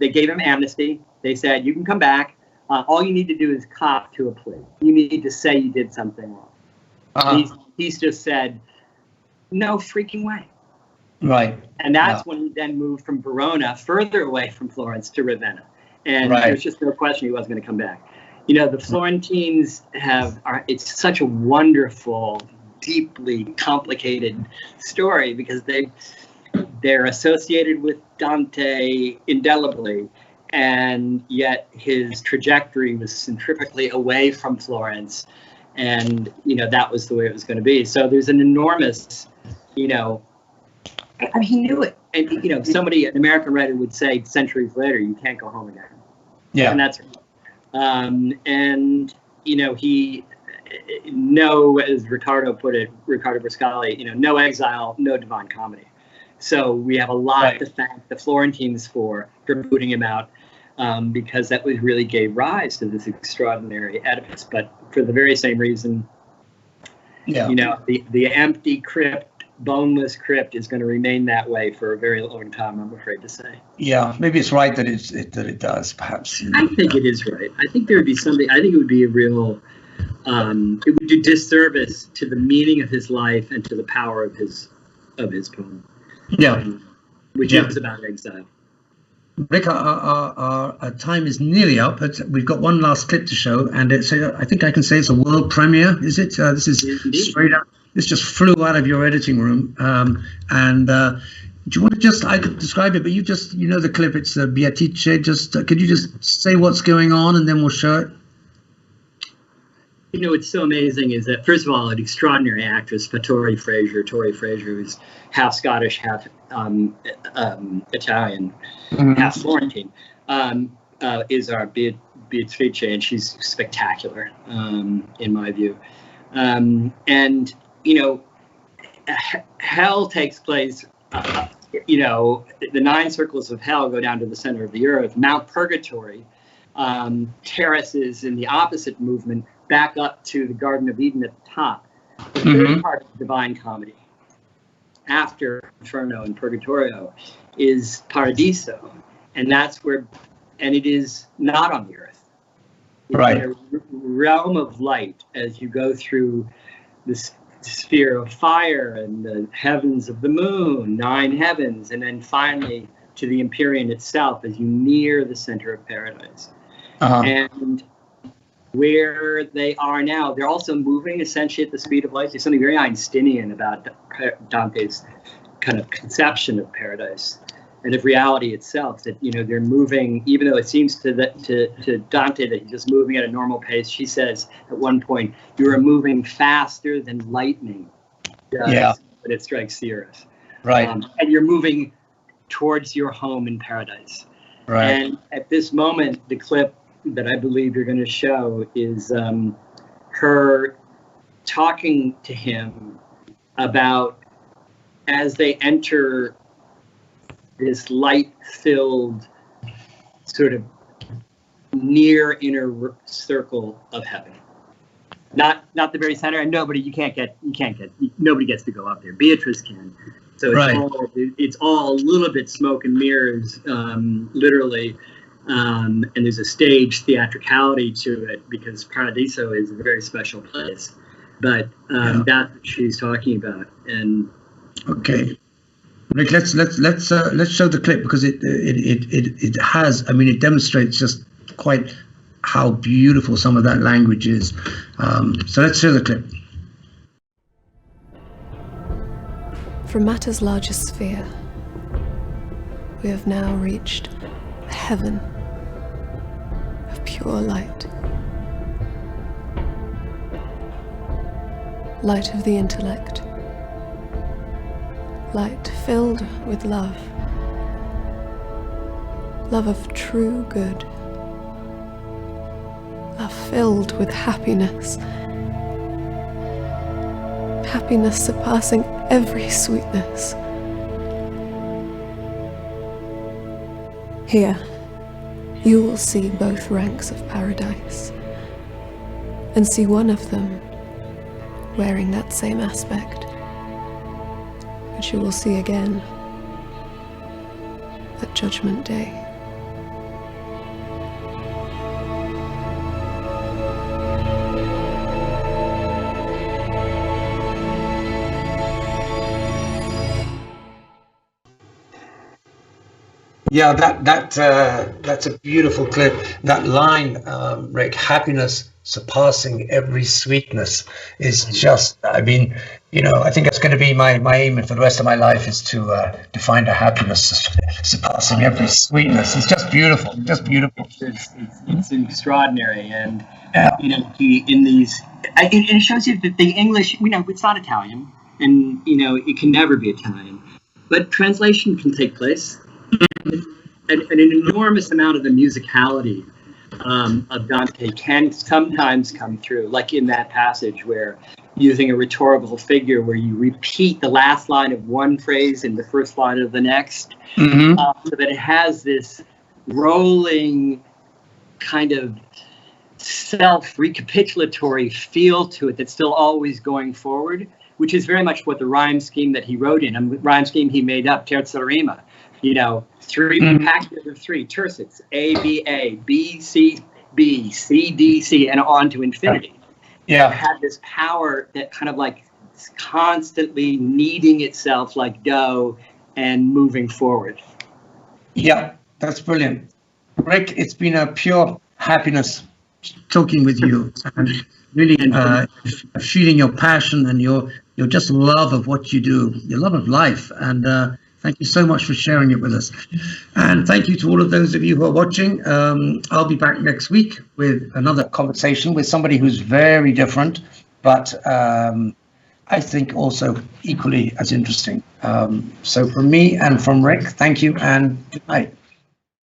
gave him amnesty. They said, you can come back. All you need to do is cop to a plea. You need to say you did something wrong. He's just said, no freaking way. Right. And that's when he then moved from Verona, further away from Florence, to Ravenna. And there's just no question he wasn't going to come back. The Florentines it's such a wonderful, deeply complicated story, because they're associated with Dante indelibly, and yet his trajectory was centrifugally away from Florence. And, that was the way it was going to be. So there's an enormous, he knew it. And, an American writer would say centuries later, you can't go home again. Yeah. And that's as Ricardo put it, Ricardo Brascali, no exile, no divine comedy. So we have a lot to thank the Florentines for booting him out, because that really gave rise to this extraordinary edifice. But for the very same reason, the empty crypt, boneless crypt, is going to remain that way for a very long time, I'm afraid to say. Yeah, maybe it's right that it does, perhaps. I think it is right. I think there would be something. I think it would be a real. It would do disservice to the meaning of his life and to the power of his poem. Yeah, which is about exile. Rick, our time is nearly up, but we've got one last clip to show, and I think I can say it's a world premiere. Is it? This is straight out. This just flew out of your editing room. Do you want to I could describe it, but you the clip, it's Beatrice. Could you just say what's going on, and then we'll show it? What's so amazing is that, first of all, an extraordinary actress, Tori Fraser, who's half Scottish, half Italian, half Florentine, is our Beatrice, and she's spectacular, in my view. Hell takes place, the 9 circles of hell go down to the center of the earth. Mount Purgatory terraces in the opposite movement back up to the Garden of Eden at the top. The third part of Divine Comedy, after Inferno and Purgatorio, is Paradiso. And that's and it is not on the earth. It's in a realm of light as you go through this sphere of fire and the heavens of the moon, 9 heavens, and then finally to the Empyrean itself as you near the center of paradise. And where they are now, they're also moving essentially at the speed of light. There's something very Einsteinian about Dante's kind of conception of paradise and of reality itself, that they're moving, even though it seems to Dante that he's just moving at a normal pace. She says at one point, you are moving faster than lightning does when it strikes the earth. Right. And you're moving towards your home in paradise. Right. And at this moment, the clip that I believe you're going to show is her talking to him about as they enter this light-filled sort of near inner circle of heaven. Not the very center, and nobody gets to go up there. Beatrice can. So it's all a little bit smoke and mirrors, literally. And there's a stage theatricality to it because Paradiso is a very special place. But that's what she's talking about. And okay, Rick, let's show the clip because it has. I mean, it demonstrates just quite how beautiful some of that language is. So let's show the clip. From matter's largest sphere, we have now reached a heaven of pure light. Light of the intellect. Light filled with love. Love of true good. Love filled with happiness. Happiness surpassing every sweetness. Here, you will see both ranks of paradise, and see one of them wearing that same aspect, which you will see again at Judgment Day. Yeah, that's a beautiful clip. That line, Rick, happiness surpassing every sweetness, is just, I mean, you know, I think that's going to be my aim for the rest of my life, is to find a happiness surpassing every sweetness. It's just beautiful, just beautiful. It's extraordinary, and you know, it shows you that the English, you know, it's not Italian, and you know, it can never be Italian, but translation can take place. And an enormous amount of the musicality of Dante can sometimes come through, like in that passage where using a rhetorical figure where you repeat the last line of one phrase in the first line of the next, so that it has this rolling kind of self-recapitulatory feel to it that's still always going forward, which is very much what the rhyme scheme that he wrote in, a rhyme scheme he made up, terza rima. You know, three packets of three tercets, A, B, A, B, C, B, C, D, C, and on to infinity. Yeah. It had this power that kind of like constantly kneading itself like dough and moving forward. Yeah, that's brilliant. Rick, it's been a pure happiness talking with you, and really feeling your passion and your just love of what you do, your love of life, and thank you so much for sharing it with us. And thank you to all of those of you who are watching. I'll be back next week with another conversation with somebody who's very different, but I think also equally as interesting. So from me and from Rick, thank you and good night.